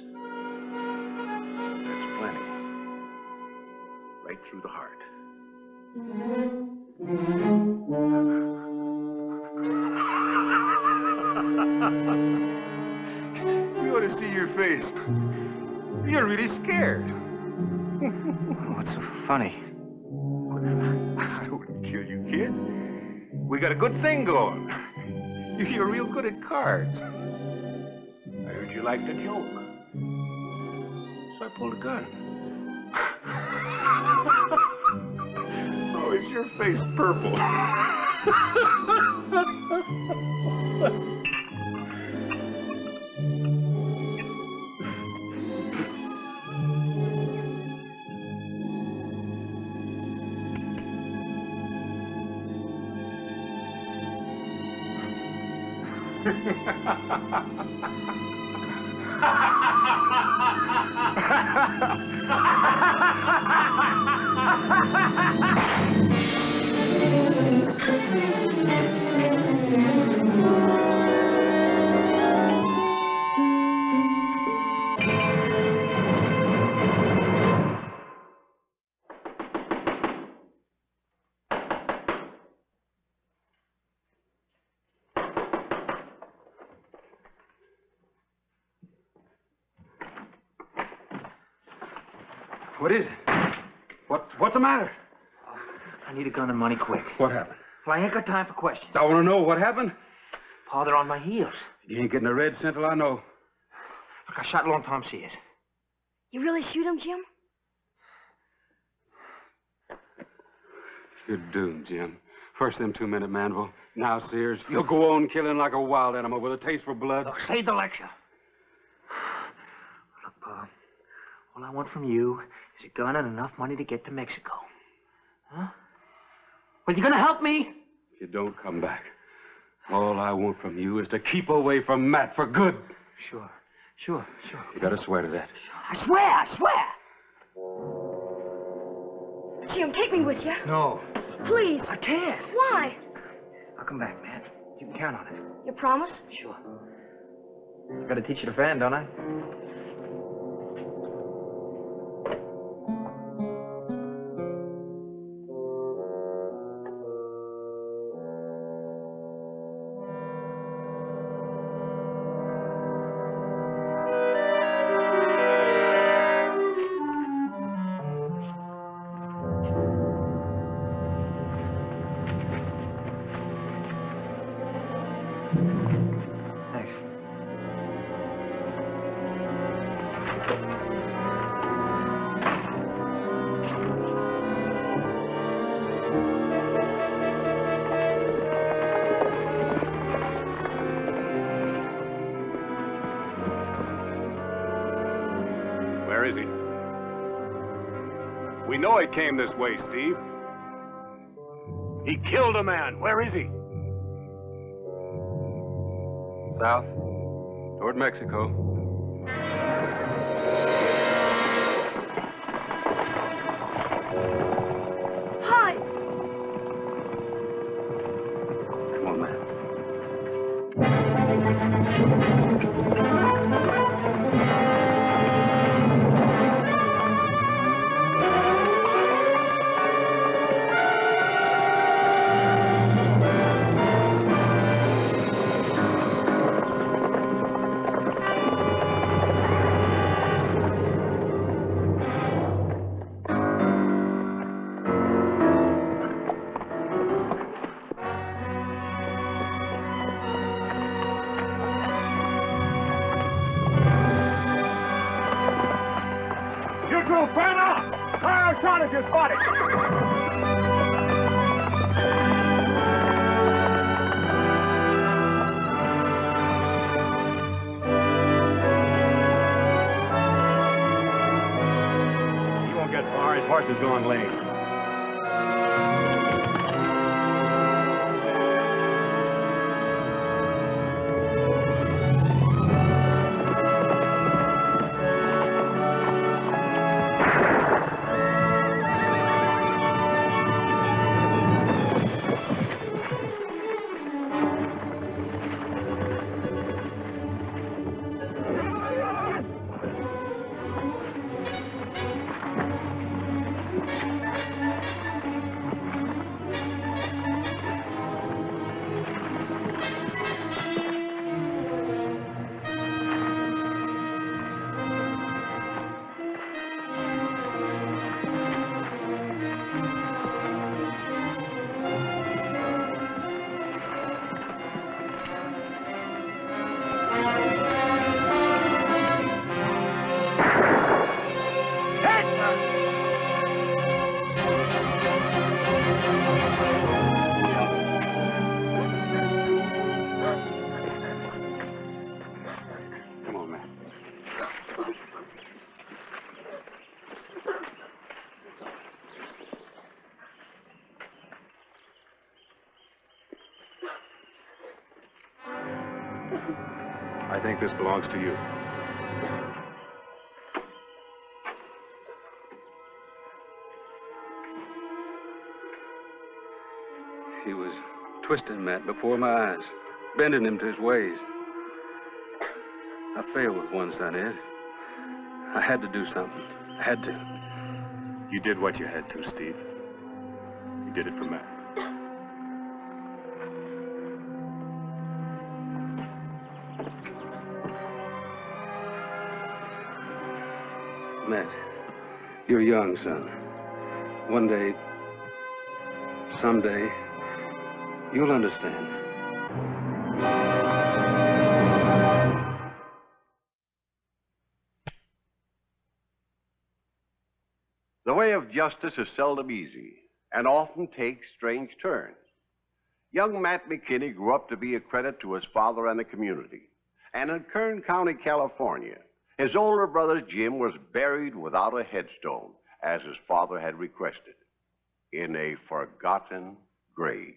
That's plenty. Right through the heart. You ought to see your face. You're really scared. What's so funny? I wouldn't kill you, kid. We got a good thing going. You're real good at cards. I heard you liked a joke. So I pulled a gun. Oh, is your face purple? What is it? What's the matter? I need a gun and money quick. What happened? Well, I ain't got time for questions. I want to know what happened. Pa, they're on my heels. You ain't getting a red cent till I know. Look, I shot Long Tom Sears. You really shoot him, Jim? You're doomed, Jim. First them 2 men at Manville, now Sears. You'll go on killing like a wild animal with a taste for blood. Look, save the lecture. Look, Pa, all I want from you is a gun and enough money to get to Mexico. Huh? Well, you gonna help me? If you don't come back, all I want from you is to keep away from Matt for good. Sure. You gotta swear to that. I swear! Jim, take me with you. No. Please. I can't. Why? I'll come back, man. You can count on it. You promise? Sure. I gotta teach you to fan, don't I? Where is he? We know he came this way, Steve. He killed a man. Where is he? South, toward Mexico. Hi. Come on, man. You two, burn up! Our shot is spotted! He won't get far. His horse is going lame. Come on, man. I think this belongs to you. He was twisting Matt before my eyes, bending him to his ways. I failed with one son, Ed. I had to do something. I had to. You did what you had to, Steve. You did it for Matt. Matt, you're young, son. One day, someday, you'll understand. The way of justice is seldom easy and often takes strange turns. Young Matt McKinney grew up to be a credit to his father and the community. And in Kern County, California, his older brother Jim was buried without a headstone, as his father had requested, in a forgotten grave.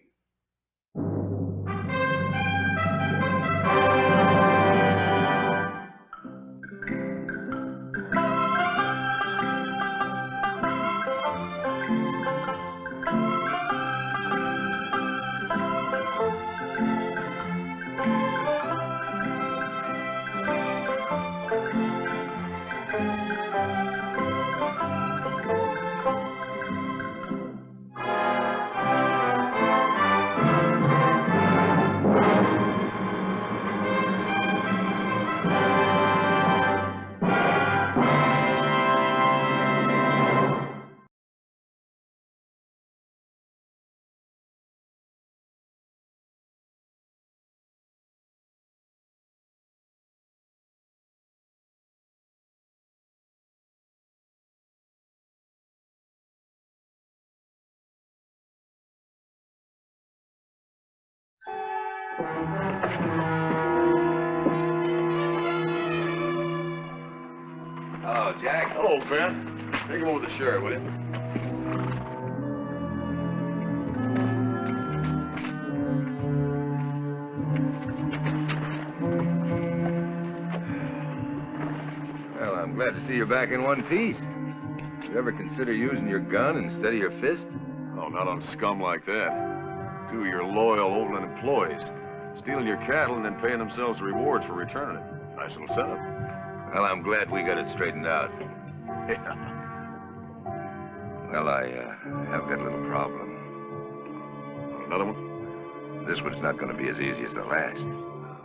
Hello, Jack. Hello, Ben. Take him over to the sheriff, will you? Well, I'm glad to see you're back in one piece. You ever consider using your gun instead of your fist? Oh, not on scum like that. Two of your loyal Overland employees. Stealing your cattle and then paying themselves rewards for returning it. Nice little setup. Well, I'm glad we got it straightened out. Yeah. Well, I have got a little problem. Another one? This one's not going to be as easy as the last.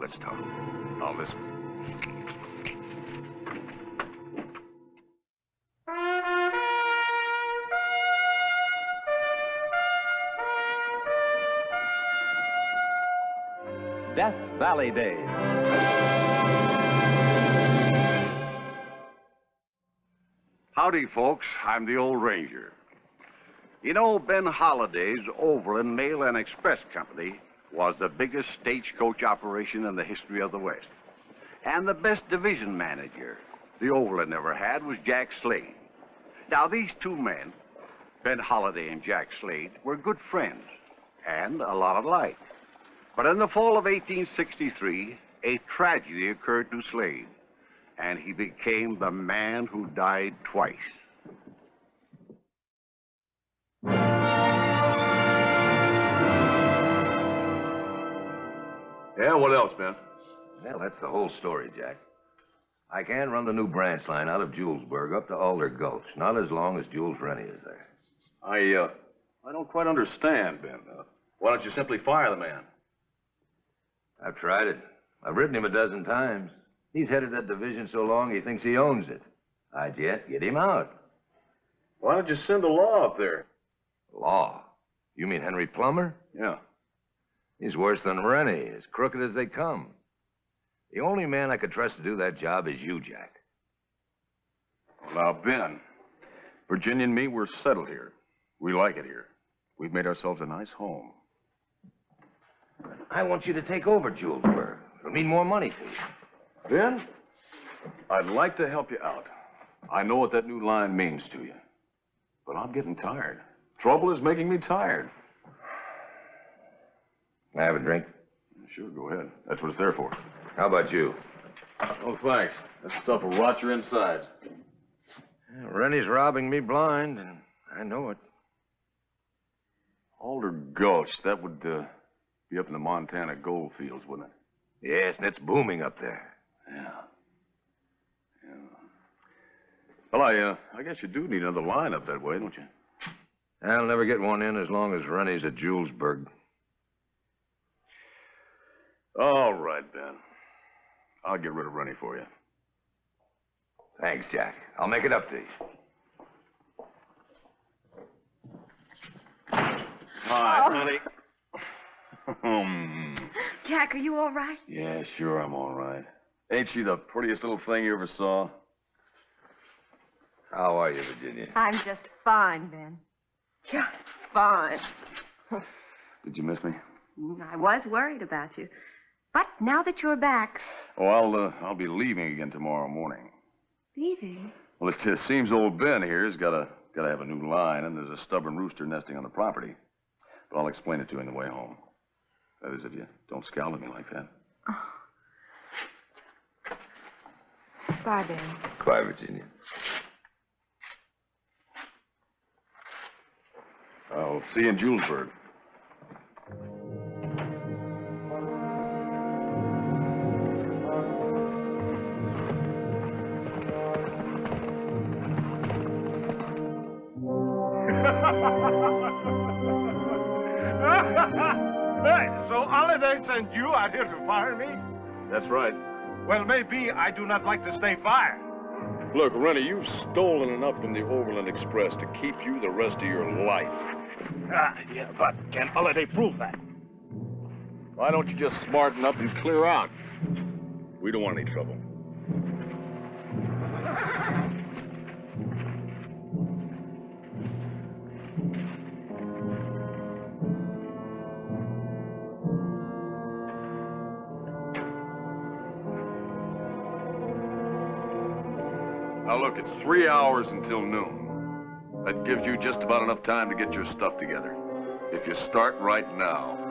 Let's talk. I'll listen. Death Valley Days. Howdy, folks. I'm the old ranger. You know, Ben Holliday's Overland Mail and Express Company was the biggest stagecoach operation in the history of the West. And the best division manager the Overland ever had was Jack Slade. Now, these two men, Ben Holliday and Jack Slade, were good friends and a lot alike. But in the fall of 1863, a tragedy occurred to Slade, and he became the man who died twice. Yeah, what else, Ben? Well, that's the whole story, Jack. I can't run the new branch line out of Julesburg up to Alder Gulch, not as long as Jules Rennie is there. I don't quite understand, Ben. Why don't you simply fire the man? I've tried it. I've written him a dozen times. He's headed that division so long he thinks he owns it. I'd yet get him out. Why don't you send the law up there? Law? You mean Henry Plummer? Yeah. He's worse than Rennie, as crooked as they come. The only man I could trust to do that job is you, Jack. Now, Ben, Virginia and me, we're settled here. We like it here. We've made ourselves a nice home. I want you to take over Julesburg. It'll mean more money to you. Ben, I'd like to help you out. I know what that new line means to you. But I'm getting tired. Trouble is making me tired. Can I have a drink? Sure, go ahead. That's what it's there for. How about you? Oh, thanks. That stuff will rot your insides. Yeah, Rennie's robbing me blind, and I know it. Alder Gulch, that would be up in the Montana gold fields, wouldn't it? Yes, and it's booming up there. Yeah. Well, I guess you do need another line up that way, don't you? I'll never get one in as long as Rennie's at Julesburg. All right, Ben. I'll get rid of Rennie for you. Thanks, Jack. I'll make it up to you. Hi, honey. Jack, are you all right? Yeah, sure, I'm all right. Ain't she the prettiest little thing you ever saw? How are you, Virginia? I'm just fine, Ben. Just fine. Did you miss me? I was worried about you. But now that you're back... Oh, I'll be leaving again tomorrow morning. Leaving? Well, it seems old Ben here's gotta have a new line, and there's a stubborn rooster nesting on the property. But I'll explain it to you on the way home. That is, if you don't scowl at me like that. Oh. Bye, Ben. Bye, Virginia. I'll see you in Julesburg. Hey, so Holiday sent you out here to fire me? That's right. Well, maybe I do not like to stay fired. Look, Rennie, you've stolen enough from the Overland Express to keep you the rest of your life. Yeah, but can Holiday prove that? Why don't you just smarten up and clear out? We don't want any trouble. Now look, it's 3 hours until noon. That gives you just about enough time to get your stuff together. If you start right now.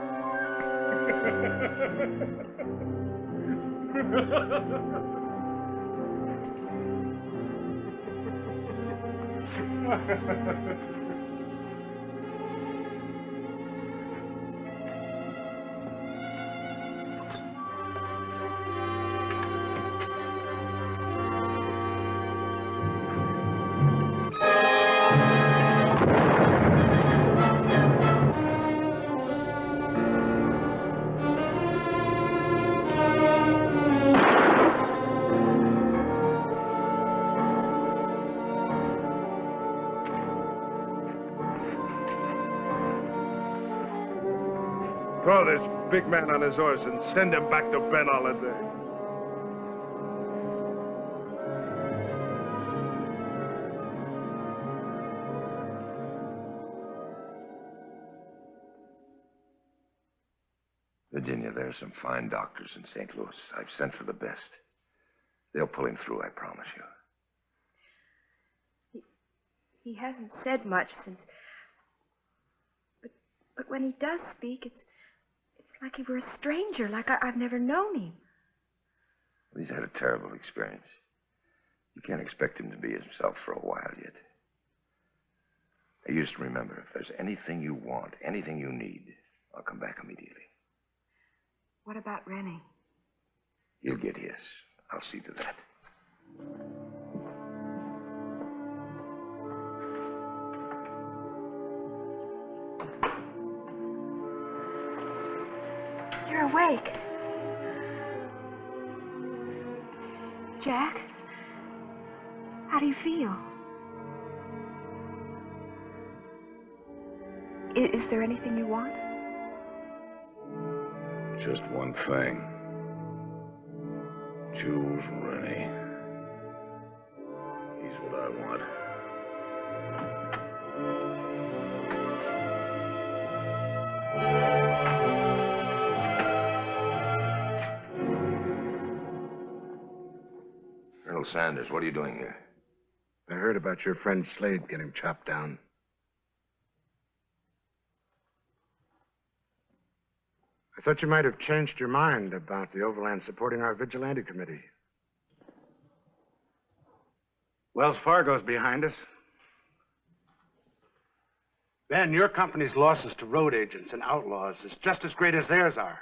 Throw this big man on his horse and send him back to Ben Holiday. Virginia, there are some fine doctors in St. Louis. I've sent for the best. They'll pull him through, I promise you. He hasn't said much since... But when he does speak, it's like he were a stranger, like I've never known him. He's had a terrible experience. You can't expect him to be himself for a while yet. Now, you just remember, if there's anything you want, anything you need, I'll come back immediately. What about Rennie? He'll get his. I'll see to that. You're awake. Jack, how do you feel? Is there anything you want? Just one thing. Jules Rennie. He's what I want. Colonel Sanders, what are you doing here? I heard about your friend Slade getting chopped down. I thought you might have changed your mind about the Overland supporting our vigilante committee. Wells Fargo's behind us. Ben, your company's losses to road agents and outlaws is just as great as theirs are.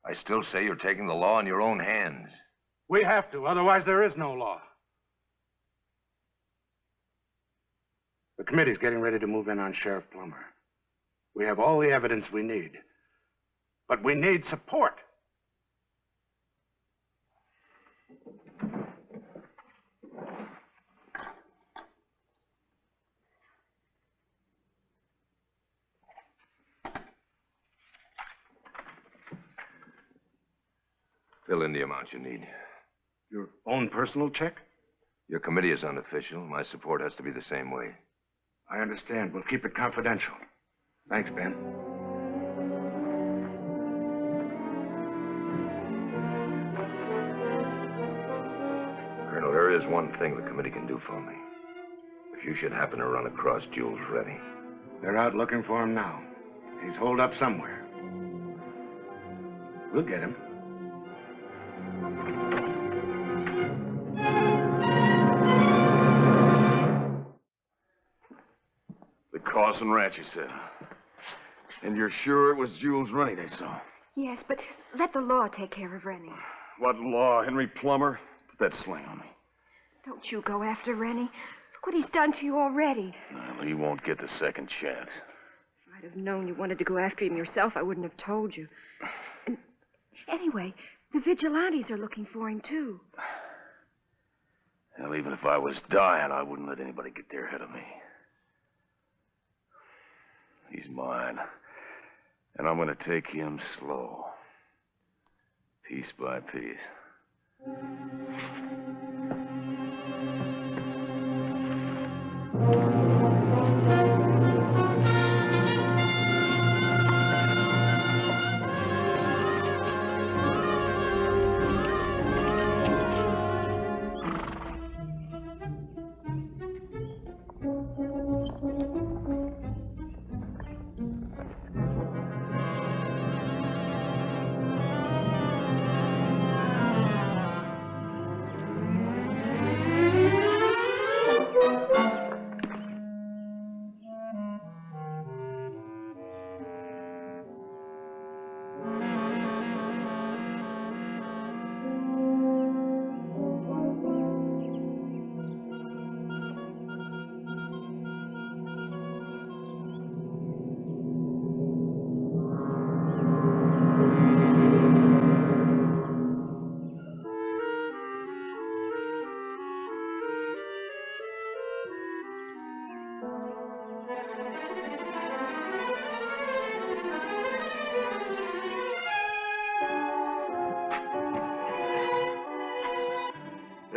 I still say you're taking the law in your own hands. We have to, otherwise there is no law. The committee's getting ready to move in on Sheriff Plummer. We have all the evidence we need. But we need support. Fill in the amount you need. Your own personal check? Your committee is unofficial. My support has to be the same way. I understand. We'll keep it confidential. Thanks, Ben. Colonel, there is one thing the committee can do for me. If you should happen to run across Jules Rennie. They're out looking for him now. He's holed up somewhere. We'll get him. The Carson Ranch, you said. And you're sure it was Jules Rennie they saw? Yes, but let the law take care of Rennie. What law? Henry Plummer? Put that sling on me. Don't you go after Rennie. Look what he's done to you already. Well, he won't get the second chance. If I'd have known you wanted to go after him yourself, I wouldn't have told you. And anyway, the vigilantes are looking for him, too. Well, even if I was dying, I wouldn't let anybody get there ahead of me. He's mine. And I'm gonna take him slow. Piece by piece.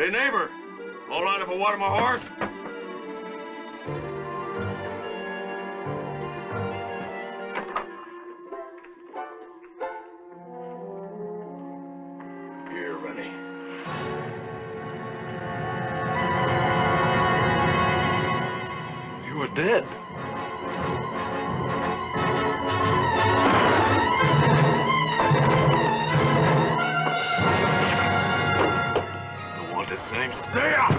Hey, neighbor, all right if I water my horse? Here, Rennie. You were dead. I want the same. Stay up!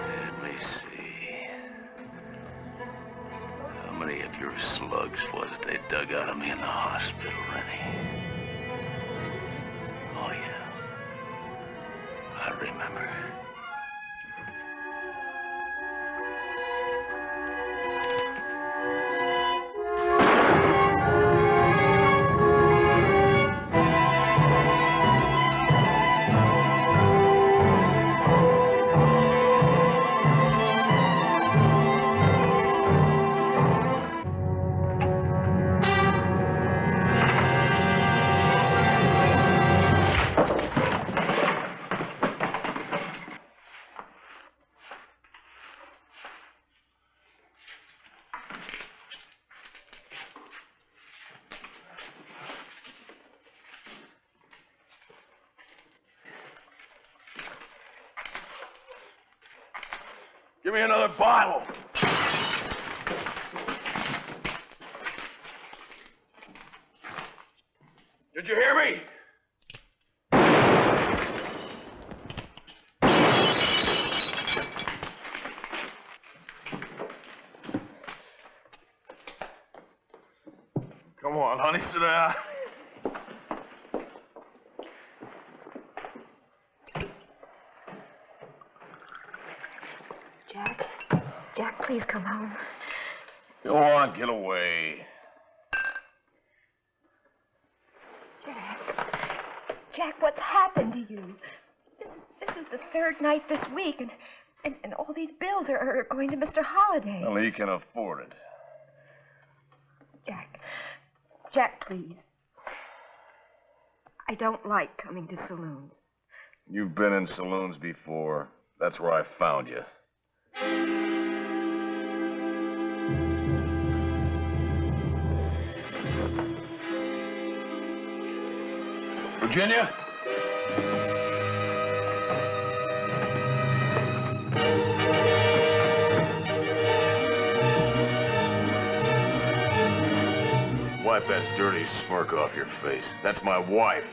Let me see. How many of your slugs was it they dug out of me in the hospital, Rennie? Oh, yeah. I remember. Give me another bottle. Did you hear me? Come on, honey, sit down. Jack, please come home. Go on, get away. Jack, what's happened to you? This is the third night this week, and all these bills are going to Mr. Holliday. Well, he can afford it. Jack, please. I don't like coming to saloons. You've been in saloons before. That's where I found you. Virginia? Wipe that dirty smirk off your face. That's my wife.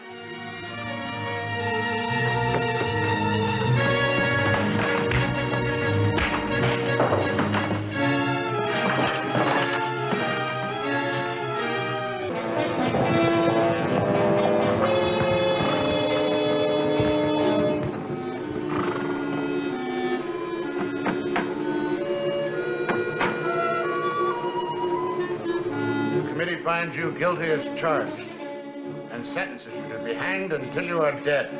Finds you guilty as charged and sentences you to be hanged until you are dead.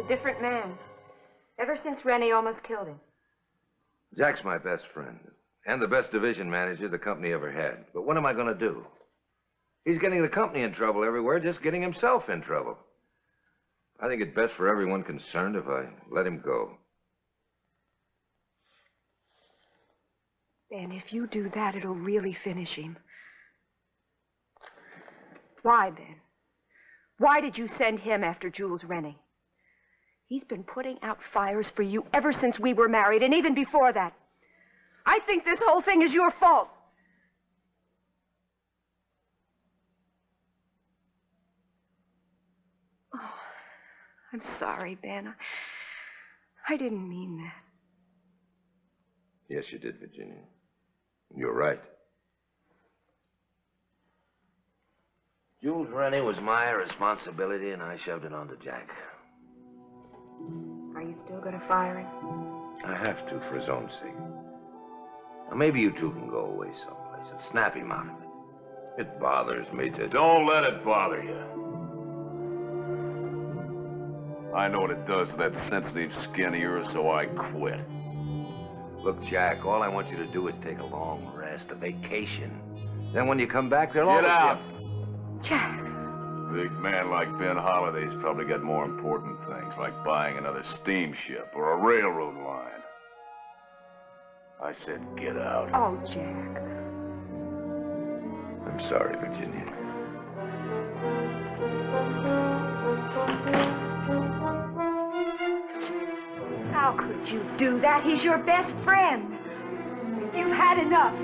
Different man. Ever since Rennie almost killed him. Jack's my best friend and the best division manager the company ever had. But what am I going to do? He's getting the company in trouble everywhere, just getting himself in trouble. I think it's best for everyone concerned if I let him go. Ben, if you do that, it'll really finish him. Why, Ben? Why did you send him after Jules Rennie? He's been putting out fires for you ever since we were married, and even before that. I think this whole thing is your fault. Oh, I'm sorry, Ben. I didn't mean that. Yes, you did, Virginia. You're right. Jules Rennie was my responsibility, and I shoved it onto Jack. Are you still going to fire him? I have to, for his own sake. Now, maybe you two can go away someplace and snap him out of it. It bothers me to... Don't let it bother you. I know what it does to that sensitive skin of yours, so I quit. Look, Jack, all I want you to do is take a long rest, a vacation. Then when you come back, they'll all... Get out! Jack. A big man like Ben Holliday's probably got more important things, like buying another steamship or a railroad line. I said get out. Oh, Jack. I'm sorry, Virginia. How could you do that? He's your best friend. You've had enough.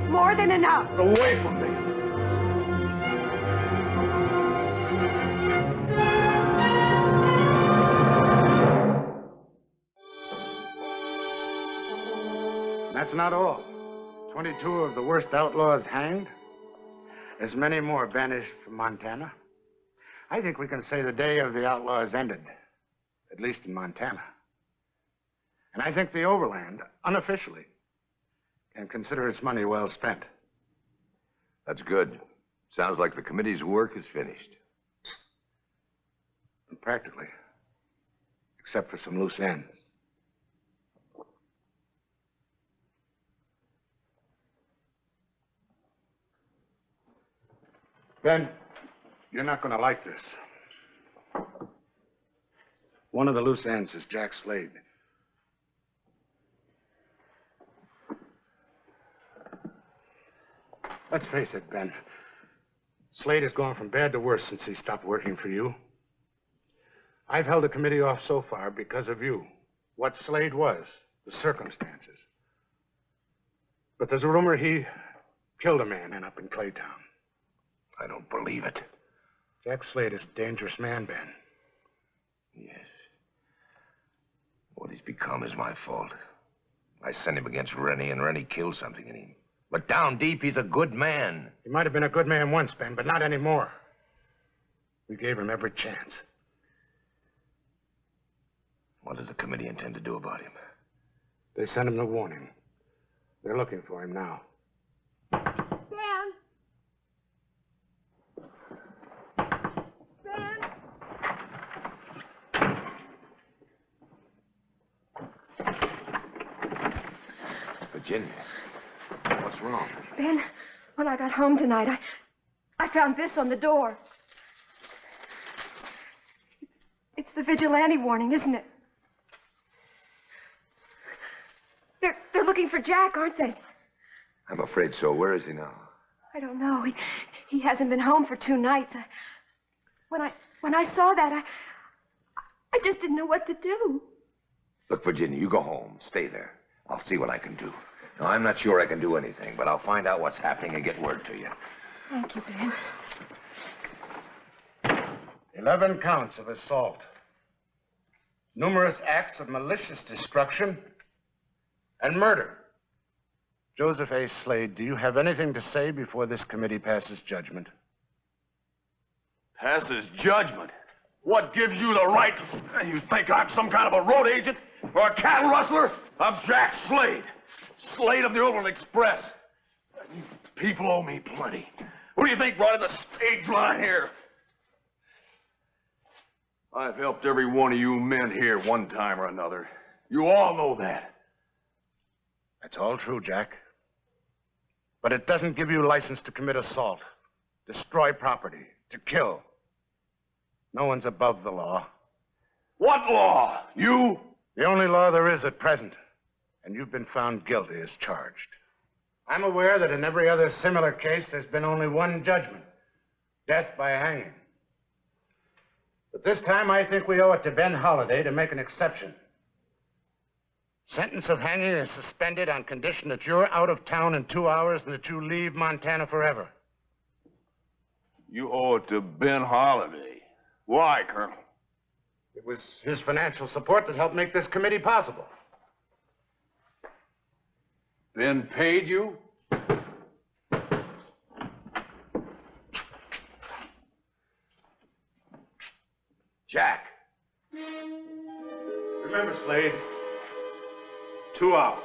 More than enough. Away from me. That's not all. 22 of the worst outlaws hanged. As many more banished from Montana. I think we can say the day of the outlaws ended, at least in Montana. And I think the Overland, unofficially, can consider its money well spent. That's good. Sounds like the committee's work is finished. Practically. Except for some loose ends. Ben, you're not going to like this. One of the loose ends is Jack Slade. Let's face it, Ben. Slade has gone from bad to worse since he stopped working for you. I've held the committee off so far because of you. What Slade was, the circumstances. But there's a rumor he killed a man up in Claytown. I don't believe it. Jack Slade is a dangerous man, Ben. Yes. What he's become is my fault. I sent him against Rennie, and Rennie killed something in him. But down deep, he's a good man. He might have been a good man once, Ben, but not anymore. We gave him every chance. What does the committee intend to do about him? They sent him the warning. They're looking for him now. Ben! Virginia, what's wrong? Ben, when I got home tonight, I found this on the door. It's the vigilante warning, isn't it? They're looking for Jack, aren't they? I'm afraid so. Where is he now? I don't know. He hasn't been home for 2 nights. When I saw that, I just didn't know what to do. Look, Virginia, you go home. Stay there. I'll see what I can do. Now, I'm not sure I can do anything, but I'll find out what's happening and get word to you. Thank you, Ben. 11 counts of assault. Numerous acts of malicious destruction and murder. Joseph A. Slade, do you have anything to say before this committee passes judgment? Passes judgment? What gives you the right? You think I'm some kind of a road agent or a cattle rustler? I'm Jack Slade, Slade of the Overland Express. You people owe me plenty. Who do you think brought in the stage line here? I've helped every one of you men here one time or another. You all know that. That's all true, Jack. But it doesn't give you license to commit assault, destroy property, to kill. No one's above the law. What law? You? The only law there is at present. And you've been found guilty as charged. I'm aware that in every other similar case, there's been only one judgment. Death by hanging. But this time, I think we owe it to Ben Holliday to make an exception. Sentence of hanging is suspended on condition that you're out of town in 2 hours and that you leave Montana forever. You owe it to Ben Holliday. Why, Colonel? It was his financial support that helped make this committee possible. Ben paid you? Jack! Remember, Slade, 2 hours.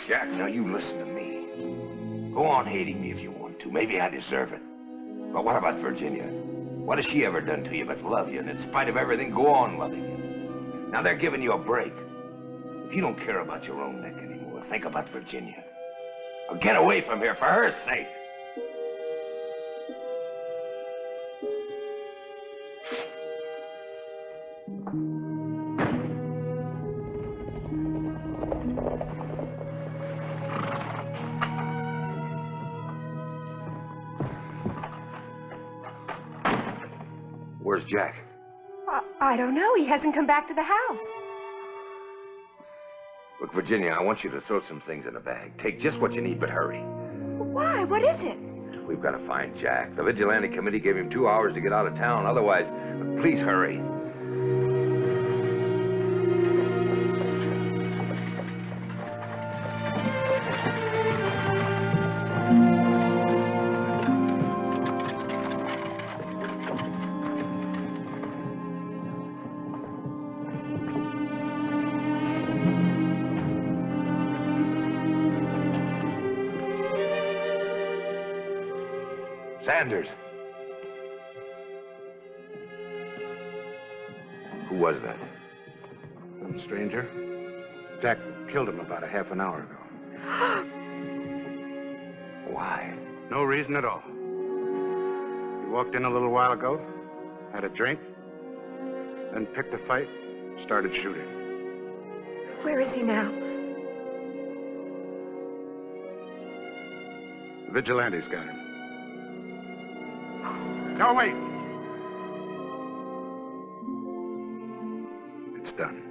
Jack, now you listen to me. Go on hating me if you want to. Maybe I deserve it. But what about Virginia? What has she ever done to you but love you? And in spite of everything, go on loving you. Now they're giving you a break. If you don't care about your own neck anymore, think about Virginia. Or get away from here for her sake. Where's Jack? I don't know. He hasn't come back to the house. Look, Virginia, I want you to throw some things in a bag. Take just what you need, but hurry. Why? What is it? We've got to find Jack. The vigilante committee gave him 2 hours to get out of town. Otherwise, please hurry. Sanders. Who was that? Some stranger. Jack killed him about a half an hour ago. Why? No reason at all. He walked in a little while ago, had a drink, then picked a fight, started shooting. Where is he now? The vigilante's got him. No, wait! It's done.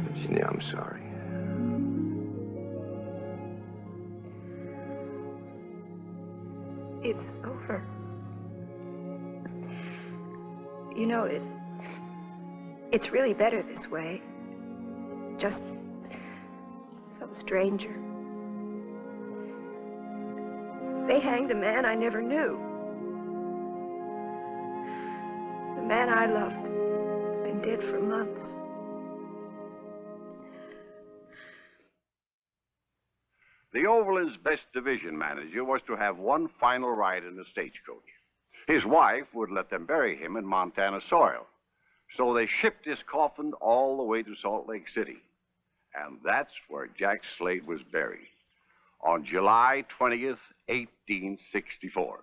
Virginia, I'm sorry. It's over. You know, it's really better this way. Just some stranger. They hanged a man I never knew. The man I loved has been dead for months. The Overland's best division manager was to have one final ride in the stagecoach. His wife would let them bury him in Montana soil. So they shipped his coffin all the way to Salt Lake City. And that's where Jack Slade was buried on July 20th, 1864.